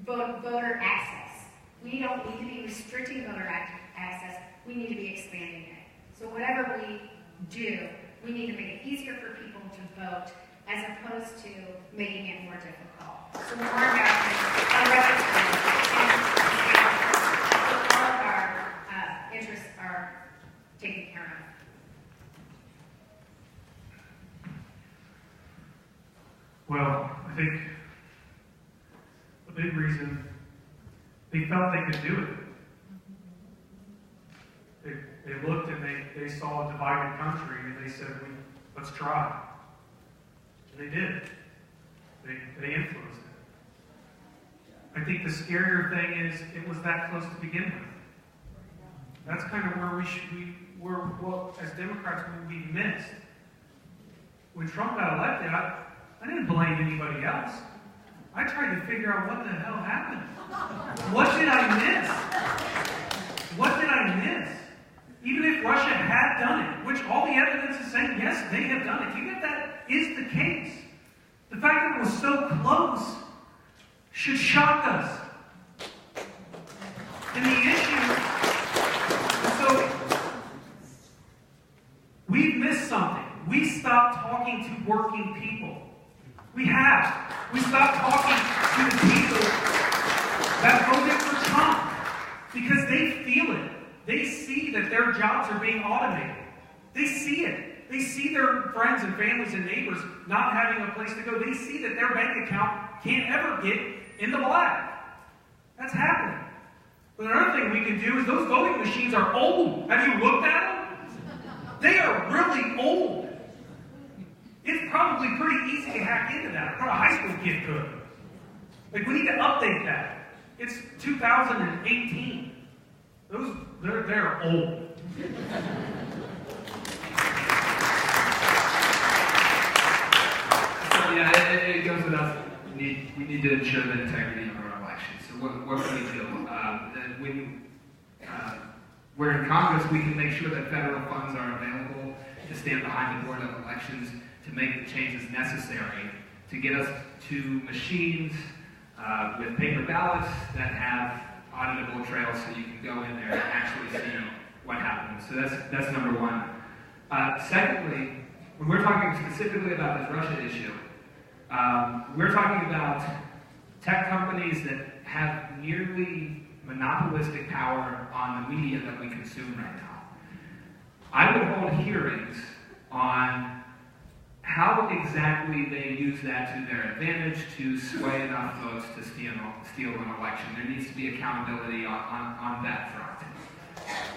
Voter access. We don't need to be restricting voter access. We need to be expanding it. So whatever we do, we need to make it easier for people to vote as opposed to making it more difficult. So more Americans are represented and all of our interests are taken care of. Well, I think a big reason they felt they could do it. They looked and they saw a divided country and they said, let's try. And they did. They influenced it. I think the scarier thing is it was that close to begin with. That's kind of where as Democrats, we missed. When Trump got elected, I didn't blame anybody else. I tried to figure out what the hell happened. What did I miss? What did I miss? Even if Russia had done it, which all the evidence is saying, yes, they have done it. Even if that is the case, the fact that it was so close should shock us. And the issue, so we've missed something. We stopped talking to working people. We have. We stopped talking to the people that voted for Trump because they feel it. They see that their jobs are being automated. They see it. They see their friends and families and neighbors not having a place to go. They see that their bank account can't ever get in the black. That's happening. But another thing we can do is those voting machines are old. Have you looked at them? They are really old. It's probably pretty easy to hack into that. A high school kid could. Like, we need to update that. It's 2018. They're old. So yeah, it goes without. We need to ensure the integrity of our elections. So what can we do? When we're in Congress, we can make sure that federal funds are available to stand behind the Board of Elections to make the changes necessary to get us to machines with paper ballots that have auditable trails so you can go in there and actually see what happens. So that's number one. Secondly, when we're talking specifically about this Russia issue, we're talking about tech companies that have nearly monopolistic power on the media that we consume right now. I would hold hearings on how exactly they use that to their advantage to sway enough votes to steal an election. There needs to be accountability on that front.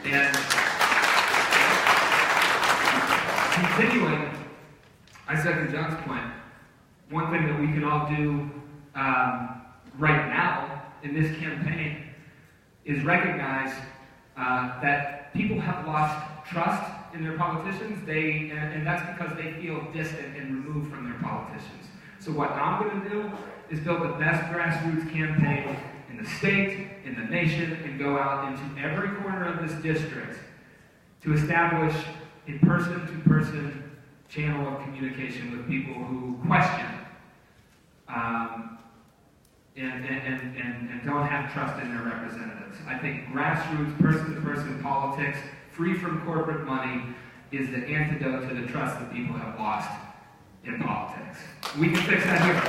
And continuing, I second John's point. One thing that we can all do right now in this campaign is recognize that people have lost trust in their politicians, and that's because they feel distant and removed from their politicians. So what I'm going to do is build the best grassroots campaign in the state, in the nation, and go out into every corner of this district to establish a person-to-person channel of communication with people who question and don't have trust in their representatives. I think grassroots, person-to-person politics, free from corporate money, is the antidote to the trust that people have lost in politics. We can fix that here.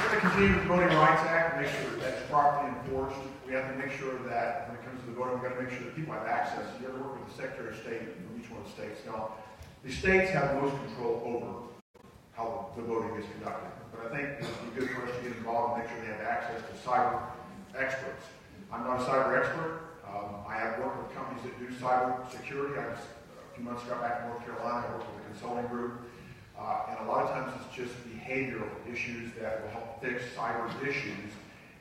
We're going to continue with the Voting Rights Act and make sure that that's properly enforced. We have to make sure that when it comes to the voting, we've got to make sure that people have access. You got to work with the Secretary of State from each one of the states. Now, the states have the most control over how the voting is conducted. But I think it would be good for us to get involved and make sure they have access to cyber experts. I'm not a cyber expert. I have worked with companies that do cyber security. A few months ago back in North Carolina, I worked with a consulting group. And a lot of times it's just behavioral issues that will help fix cyber issues.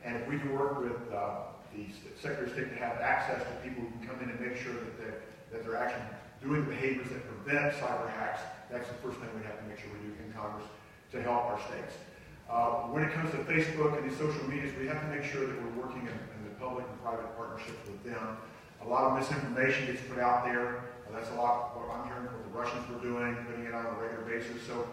And if we can work with the Secretary of State to have access to people who can come in and make sure that they're actually doing behaviors that prevent cyber hacks, that's the first thing we have to make sure we do in Congress to help our states. When it comes to Facebook and these social medias, we have to make sure that we're working in the public and private partnerships with them. A lot of misinformation gets put out there. That's a lot what I'm hearing what the Russians were doing, putting it on a regular basis. So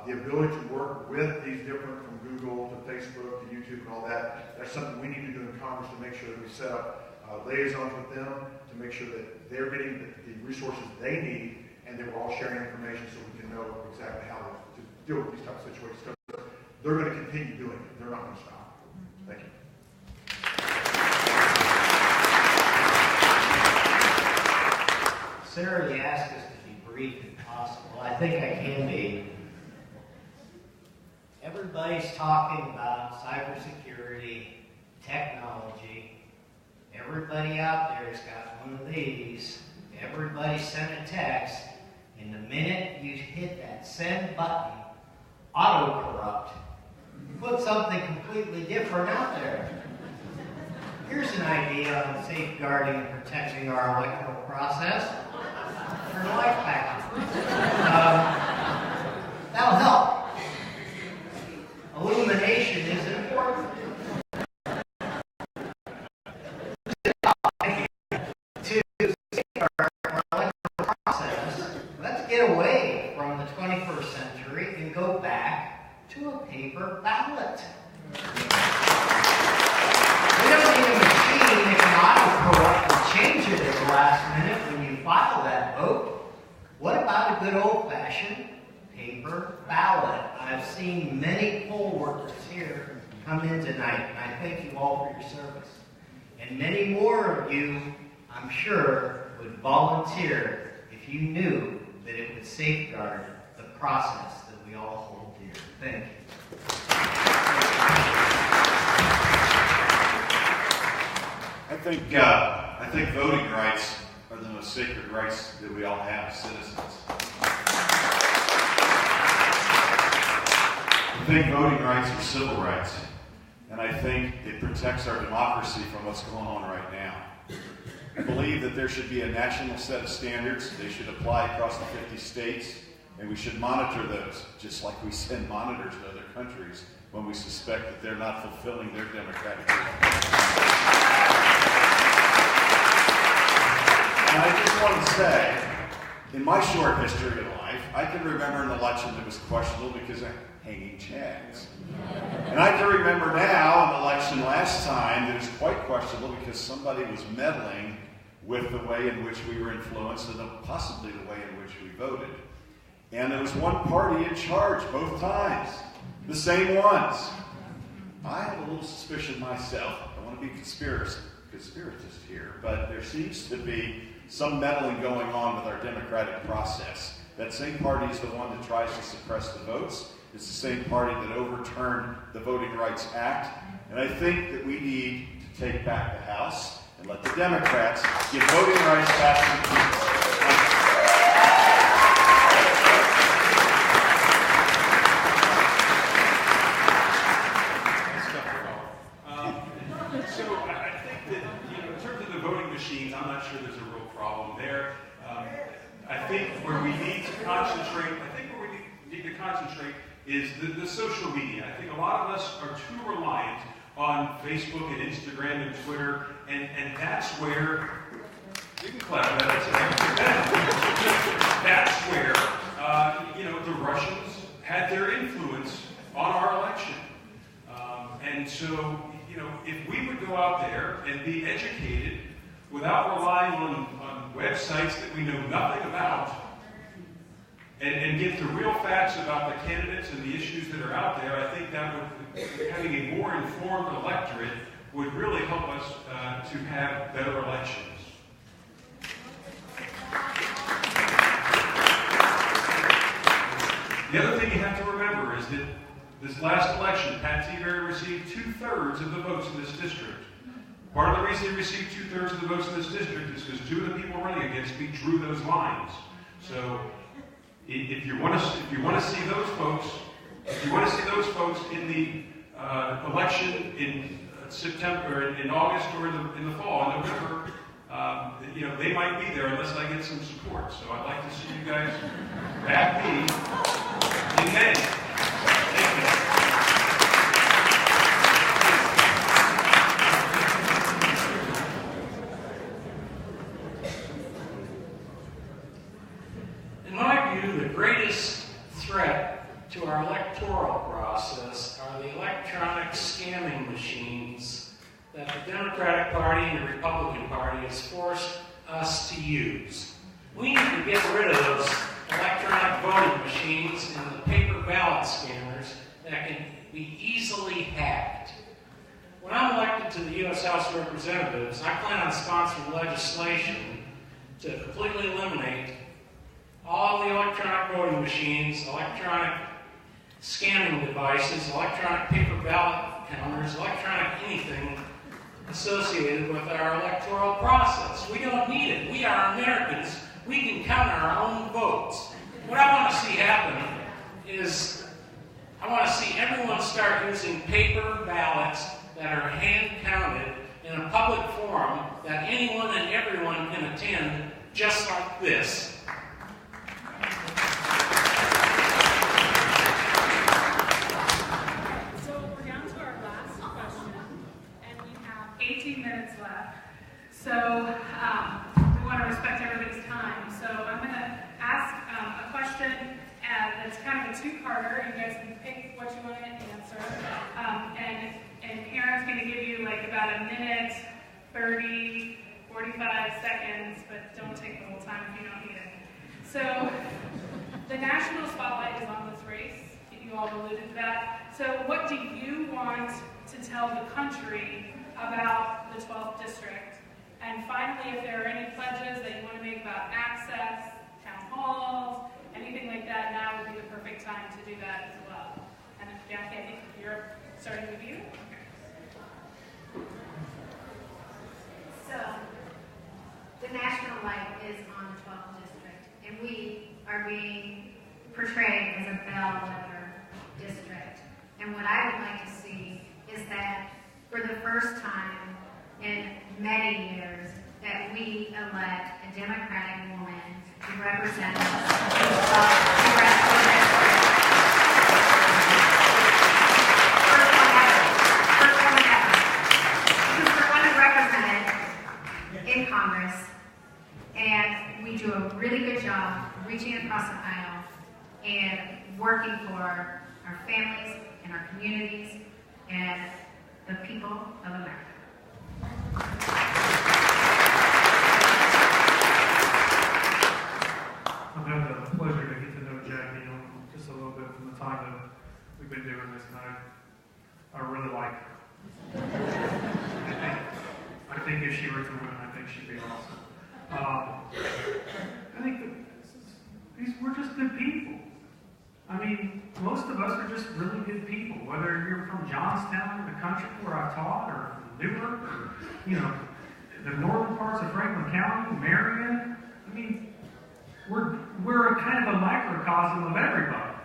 the ability to work with these different, from Google to Facebook to YouTube and all that, that's something we need to do in Congress to make sure that we set up liaisons with them to make sure that they're getting the resources they need and that we're all sharing information so we can know exactly how to deal with these types of situations. Because they're going to continue doing it. They're not going to stop. Thank you. Sarah, you asked us to be brief if possible. I think I can be. Everybody's talking about cybersecurity, technology. Everybody out there has got one of these. Everybody sent a text, and the minute you hit that send button, auto-corrupt put something completely different out there. Here's an idea on safeguarding and protecting our electoral process. Turn the light back on. That'll help. Illumination is important. To safeguard our electoral process, let's get away from the 21st century and go back to a paper ballot. We don't need a machine that can auto-corrupt and change it at the last minute when you file that vote. What about a good old-fashioned paper ballot? I've seen many poll workers here come in tonight, and I thank you all for your service. And many more of you, I'm sure, would volunteer if you knew that it would safeguard the process that we all hold dear. Thank you. I think voting rights are the most sacred rights that we all have as citizens. I think voting rights are civil rights, and I think it protects our democracy from what's going on right now. I believe that there should be a national set of standards. They should apply across the 50 states, and we should monitor those, just like we send monitors to other countries when we suspect that they're not fulfilling their democratic duties. And I just want to say, in my short history in life, I can remember an election that was questionable because of hanging chads. And I can remember now an election last time that was quite questionable because somebody was meddling with the way in which we were influenced and possibly the way in which we voted. And there was one party in charge both times, the same ones. I have a little suspicion myself. I don't want to be conspiratist here, but there seems to be some meddling going on with our democratic process. That same party is the one that tries to suppress the votes. It's the same party that overturned the Voting Rights Act. And I think that we need to take back the House and let the Democrats give voting rights back to the people. So I think that, in terms of the voting machines, I'm not sure there's a real problem there. I think where we need to concentrate, is the social media. I think a lot of us are too reliant on Facebook and Instagram and Twitter, and that's where, you can clap that's where, the Russians had their influence on our election. And so, if we would go out there and be educated without relying on websites that we know nothing about, and get the real facts about the candidates and the issues that are out there, I think that would, having a more informed electorate would really help us to have better elections. The other thing you have to remember is that this last election, Pat Tiberi received 2/3 of the votes in this district. Part of the reason he received 2/3 of the votes in this district is because two of the people running against me drew those lines. So if you want to see those folks, in the election in September, in August, or in the fall, in November, they might be there unless I get some support. So I'd like to see you guys back me in May. Thank you. In my view, the greatest threat to our electoral process are the electronic scamming machines that the Democratic Party and the Republican Party has forced us to use. We need to get rid of those electronic voting machines and the paper ballot scanners that can be easily hacked. When I'm elected to the U.S. House of Representatives, I plan on sponsoring legislation to completely eliminate all the electronic voting machines, electronic scanning devices, electronic paper ballot counters, electronic anything associated with our electoral process. We don't need it. We are Americans. We can count our own votes. What I want to see happen is I want to see everyone start using paper ballots that are hand-counted in a public forum that anyone and everyone can attend, just like this. So we're down to our last question, and we have 18 minutes left. So we want to respect everybody's time. So I'm going to ask a question that's kind of a two-parter. You guys can pick what you want to answer. And Karen's going to give you like about a minute, 30, 45 seconds, but don't take the whole time if you don't need it. So the national spotlight is on this race. You all alluded to that. So what do you want to tell the country about the 12th district? And finally, if there are any pledges that you want to make about access, town halls, anything like that, now would be the perfect time to do that as well. And Jackie, I think you're starting with you. So, the national light is on the 12th district, and we are being portrayed as a bellwether district. And what I would like to see is that for the first time in many years, that we elect a Democratic woman to represent us in the 12th congressional district. First one ever. Because we're going to represent in Congress, and we do a really good job reaching across the aisle and working for our families and our communities and the people of America. I've had the pleasure to get to know Jackie just a little bit from the time that we've been doing this, and I really like her. I think if she were to win, I think she'd be awesome. I think that we're just good people. I mean, most of us are just really good people, whether you're from Johnstown, the country where I taught, or from Newark, or, the northern parts of Franklin County, Marion. I mean, we're a kind of a microcosm of everybody.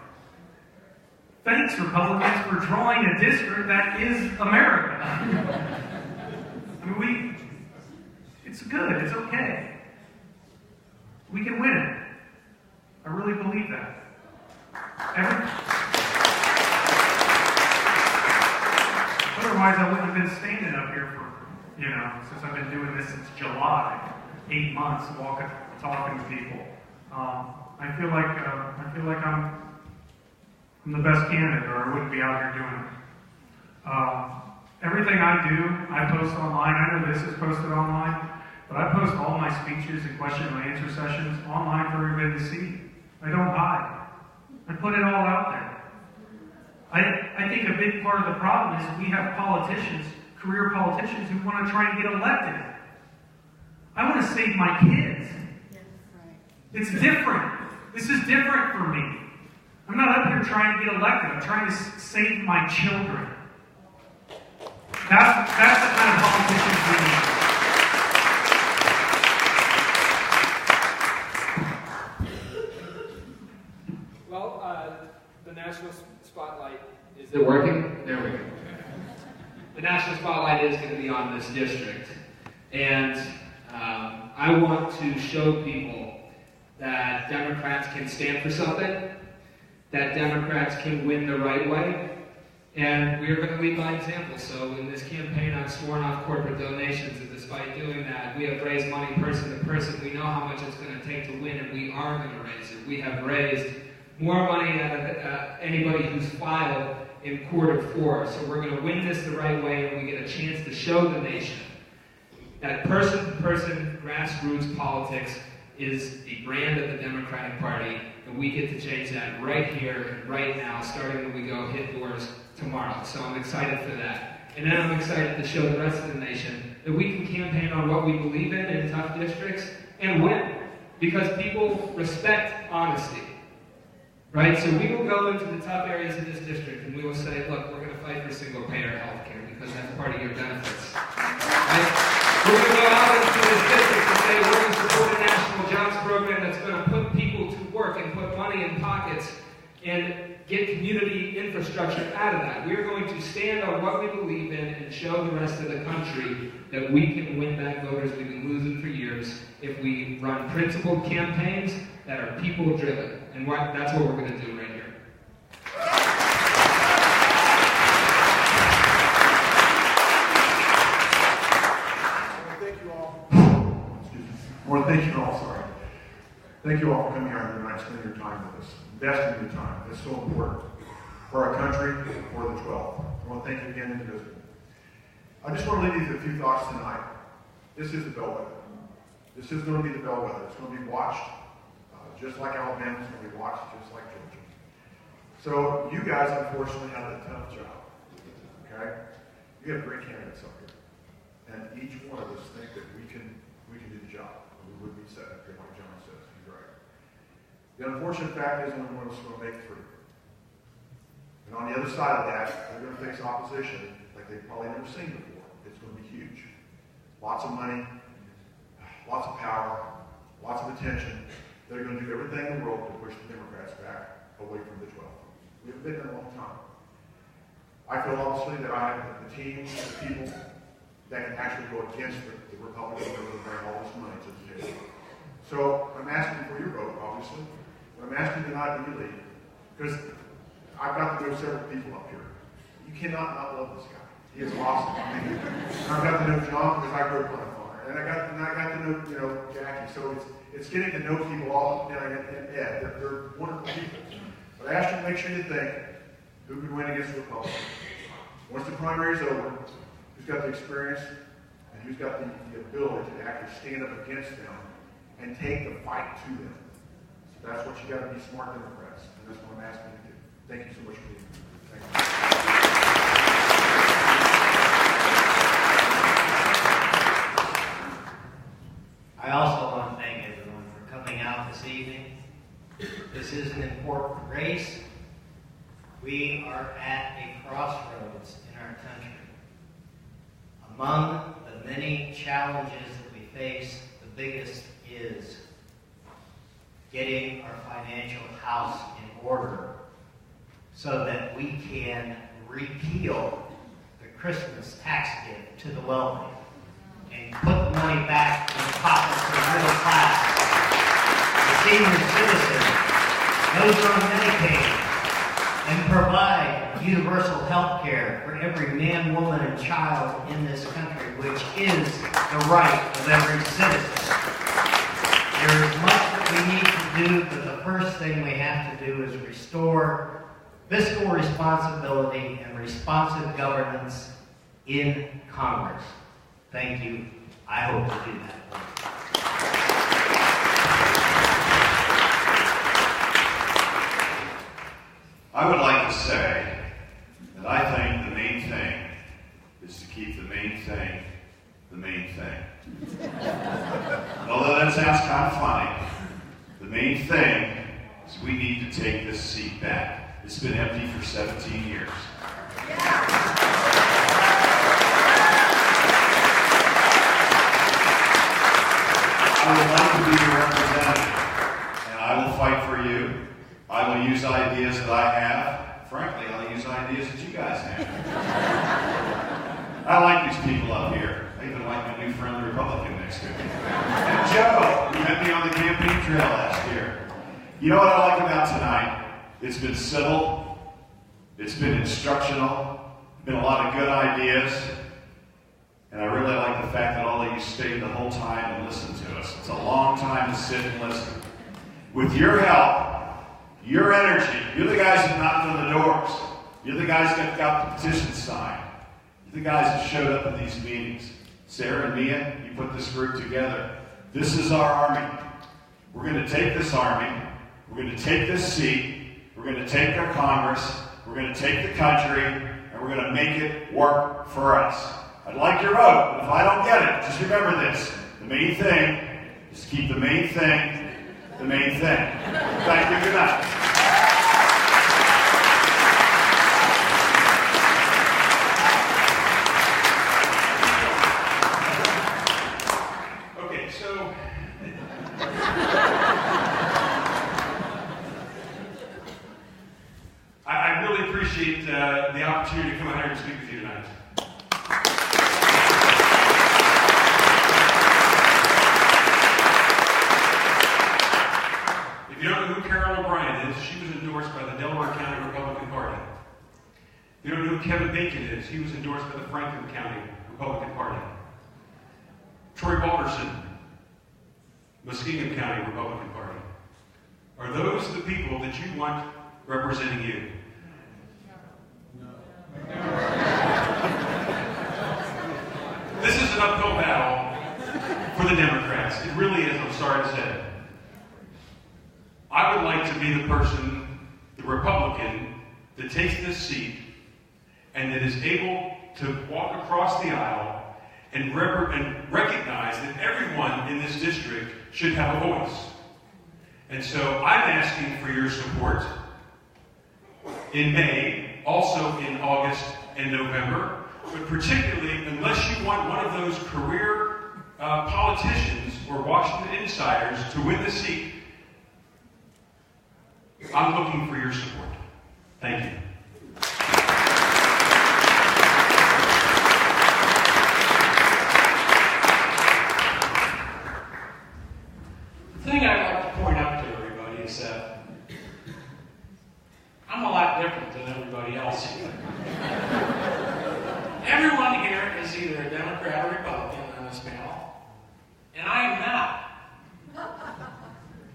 Thanks, Republicans, for drawing a district that is America. I mean, it's good, it's okay. We can win it. I really believe that. Otherwise, I wouldn't have been standing up here for, since I've been doing this since July, 8 months, talking to people. I feel like I'm the best candidate, or I wouldn't be out here doing it. Everything I do, I post online. I know this is posted online, but I post all my speeches and question and answer sessions online for everybody to see. I don't hide. I put it all out there. I think a big part of the problem is we have politicians, career politicians, who want to try and get elected. I want to save my kids. It's different. This is different for me. I'm not up here trying to get elected. I'm trying to save my children. That's the kind of politicians we need. Well, the national spotlight is it working? There we go. The national spotlight is going to be on this district, and I want to show people that Democrats can stand for something, that Democrats can win the right way, and we are going to lead by example. So in this campaign, I've sworn off corporate donations, and despite doing that, we have raised money person to person. We know how much it's going to take to win, and we are going to raise it. We have raised more money out of anybody who's filed in court of for. So we're going to win this the right way, and we get a chance to show the nation that person-to-person grassroots politics is the brand of the Democratic Party, and we get to change that right here, right now, starting when we go hit doors tomorrow. So I'm excited for that. And then I'm excited to show the rest of the nation that we can campaign on what we believe in tough districts and win, because people respect honesty. Right? So we will go into the tough areas of this district and we will say, look, we're going to fight for single-payer health care because that's part of your benefits. Right? We're going to go out into this district and say we're going to support a national jobs program that's going to put people to work and put money in pockets and get community infrastructure out of that. We're going to stand on what we believe in and show the rest of the country that we can win back voters we've been losing for years if we run principled campaigns that are people-driven. And that's what we're going to do right here. Thank you all, sorry. Thank you all for coming here tonight, spending your time with us, investing your time. It's so important for our country, for the 12th. I want to thank you again, Indivisible. I just want to leave you with a few thoughts tonight. This is the bellwether. This is going to be the bellwether. It's going to be watched just like Alabama. It's going to be watched just like Georgia. So you guys, unfortunately, have a tough job. Okay? You have great candidates up here. And each one of us think that we can do the job. We wouldn't be set up here like John says. He's right. The unfortunate fact is only one of us is going to make it through. And on the other side of that, they're going to face opposition like they've probably never seen before. It's going to be huge. Lots of money, lots of power, lots of attention. They're going to do everything in the world to push the Democrats back away from the 12. We have been there a long time. I feel obviously that I have the team, the people that can actually go against the Republicans that are going to bring all this money to the table. So I'm asking for your vote, obviously. But I'm asking tonight that you lead. Because I've got to know several people up here. You cannot not love this guy. He is awesome. I mean, and I've got to know John because I grew up on a farm. And I got to know, Jackie. So it's getting to know people all down and Ed. They're wonderful people. But I ask you to make sure you think who can win against the Republicans. Once the primary is over, who's got the experience and who's got the ability to actually stand up against them and take the fight to them. So that's what you got to be smart Democrats. And that's what I'm asking you to do. Thank you so much for being here. Thank you. I also want to thank everyone for coming out this evening. This is an important race. We are at a crossroads in our country. Among the many challenges that we face, the biggest is getting our financial house in order so that we can repeal the Christmas tax gift to the wealthy and put the money back in the pockets of the middle class, the senior citizens, those who are on Medicaid, and provide universal health care for every man, woman, and child in this country, which is the right of every citizen. There is much that we need to do, but the first thing we have to do is restore fiscal responsibility and responsive governance in Congress. Thank you. I hope to do that. I would like to say that I think the main thing is to keep the main thing the main thing. And although that sounds kind of funny, the main thing is we need to take this seat back. It's been empty for 17 years. I would like to be your representative, and I will fight for you. I will use ideas that I have. Frankly, I'll use ideas that you guys have. I like these people up here. I even like my new friend, the Republican next to me. And Joe, who met me on the campaign trail last year. You know what I like about tonight? It's been civil. It's been instructional. Been a lot of good ideas. And I really like the fact that all of you stayed the whole time and listened to us. It's a long time to sit and listen. With your help, your energy, you're the guys that knocked on the doors. You're the guys that got the petitions signed. You're the guys that showed up at these meetings. Sarah and Mia, you put this group together. This is our army. We're going to take this army. We're going to take this seat. We're going to take our Congress. We're going to take the country. And we're going to make it work for us. I'd like your vote, but if I don't get it, just remember this. The main thing is to keep the main thing the main thing. Thank you. Good night. appreciate the opportunity to come out here and speak with you tonight. If you don't know who Carol O'Brien is, she was endorsed by the Delaware County Republican Party. If you don't know who Kevin Bacon is, he was endorsed by the Franklin County Republican Party. Troy Balderson, Muskingum County Republican Party. Are those the people that you want representing you? This is an uphill battle for the Democrats. It really is, I'm sorry to say. I would like to be the person, the Republican, that takes this seat and that is able to walk across the aisle and recognize that everyone in this district should have a voice. And so I'm asking for your support in May, also in August and November, but particularly unless you want one of those career politicians or Washington insiders to win the seat, I'm looking for your support. Thank you. The thing I'd like to point out to everybody is that I'm a lot different than everybody else here. Everyone here is either a Democrat or Republican on this panel, and I am not.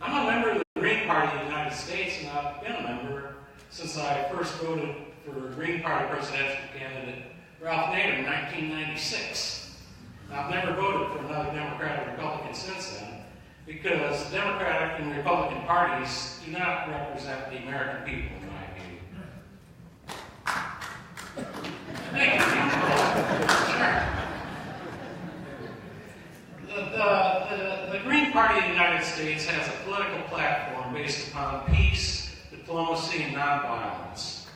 I'm a member of the Green Party of the United States, and I've been a member since I first voted for Green Party presidential candidate Ralph Nader in 1996. I've never voted for another Democrat or Republican since then, because the Democratic and Republican parties do not represent the American people, in my opinion. Thank you. Sure. The Green Party of the United States has a political platform based upon peace, diplomacy, and nonviolence.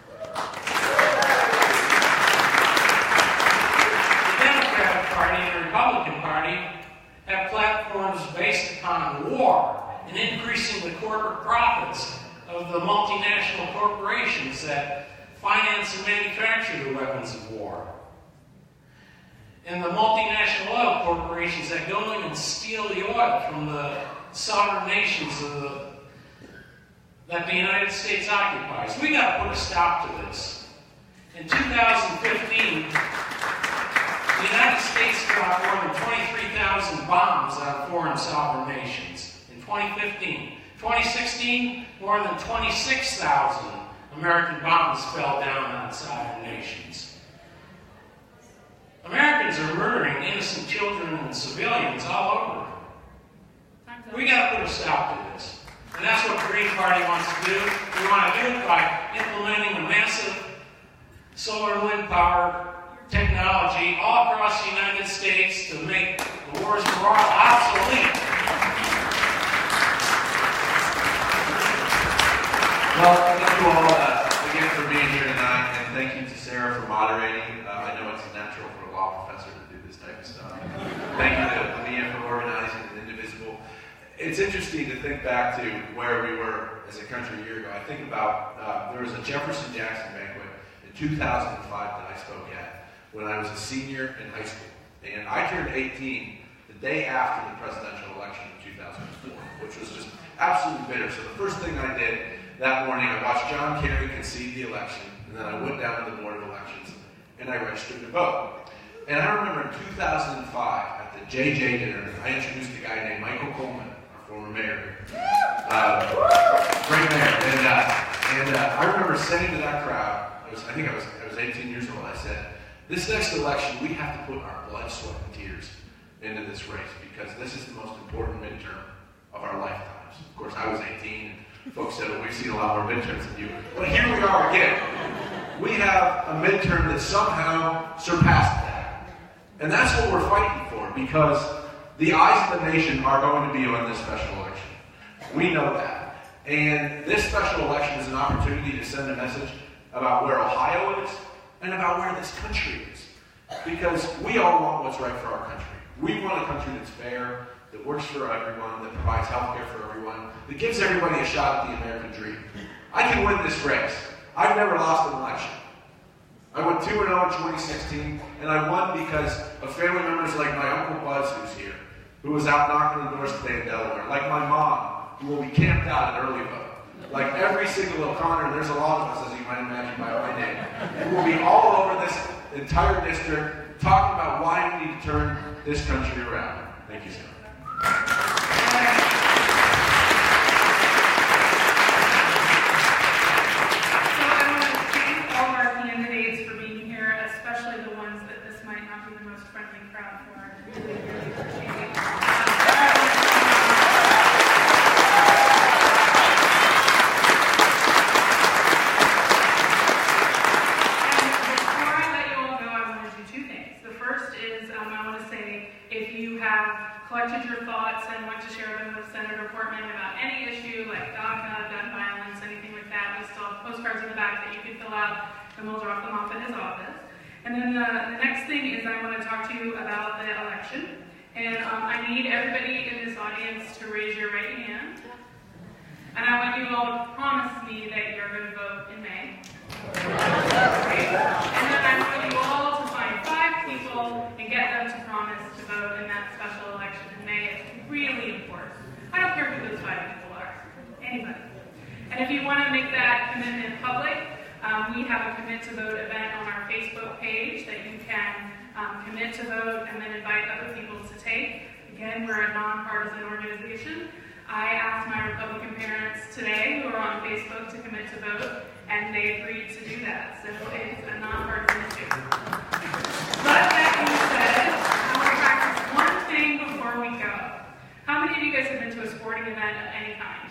The Democratic Party and the Republican Party have platforms based upon war and increasing the corporate profits of the multinational corporations that finance and manufacture the weapons of war. And the multinational oil corporations that go in and steal the oil from the sovereign nations that the United States occupies. We got to put a stop to this. In 2015, the United States dropped more than 23,000 bombs on foreign sovereign nations in 2015. 2016, more than 26,000 American bombs fell down on sovereign nations. Americans are murdering innocent children and civilians all over. We got to put a stop to this. And that's what the Green Party wants to do. We want to do it by implementing a massive solar and wind power technology all across the United States to make the wars for oil obsolete. Well, thank you all again for being here tonight, and thank you to Sarah for moderating. I know it's natural for a law professor to do this type of stuff. Thank you to Mia for organizing and Indivisible. It's interesting to think back to where we were as a country a year ago. I think about, there was a Jefferson Jackson banquet in 2005 that I spoke at when I was a senior in high school. And I turned 18 the day after the presidential election in 2004, which was just absolutely bitter. So the first thing I did that morning, I watched John Kerry concede the election, and then I went down to the Board of Elections, and I registered to vote. And I remember in 2005, at the JJ dinner, I introduced a guy named Michael Coleman, our former mayor. Great mayor. And I remember saying to that crowd, I think I was 18 years old, I said, this next election, we have to put our blood, sweat, and tears into this race, because this is the most important midterm of our lifetimes. Of course, I was 18, and folks said, well, we've seen a lot more midterms than you. But here we are again. We have a midterm that somehow surpassed that. And that's what we're fighting for, because the eyes of the nation are going to be on this special election. We know that. And this special election is an opportunity to send a message about where Ohio is and about where this country is. Because we all want what's right for our country. We want a country that's fair, that works for everyone, that provides health care for everyone, that gives everybody a shot at the American dream. I can win this race. I've never lost an election. I went 2-0 in 2016, and I won because of family members like my Uncle Buzz, who's here, who was out knocking on doors today in Delaware, like my mom, who will be camped out at early vote, like every single O'Connor, and there's a lot of us, as you might imagine by my name, who will be all over this entire district talking about why we need to turn this country around. Thank you, sir. Collected your thoughts and want to share them with Senator Portman about any issue like DACA, gun violence, anything like that. We still have postcards in the back that you can fill out, and we'll drop them off at his office. And then the next thing is I want to talk to you about the election. And I need everybody in this audience to raise your right hand. And I want you all to promise me that you're going to vote in May. Right? And then I want you all to find 5 people and get them to promise to vote in that special election in May. It's really important. I don't care who those 5 people are. Anybody. And if you want to make that commitment public, we have a Commit to Vote event on our Facebook page that you can commit to vote and then invite other people to take. Again, we're a nonpartisan organization. I asked my Republican parents today who are on Facebook to commit to vote, and they agreed to do that. So it's a nonpartisan issue. But that being said, I want to practice one thing before we go. How many of you guys have been to a sporting event of any kind?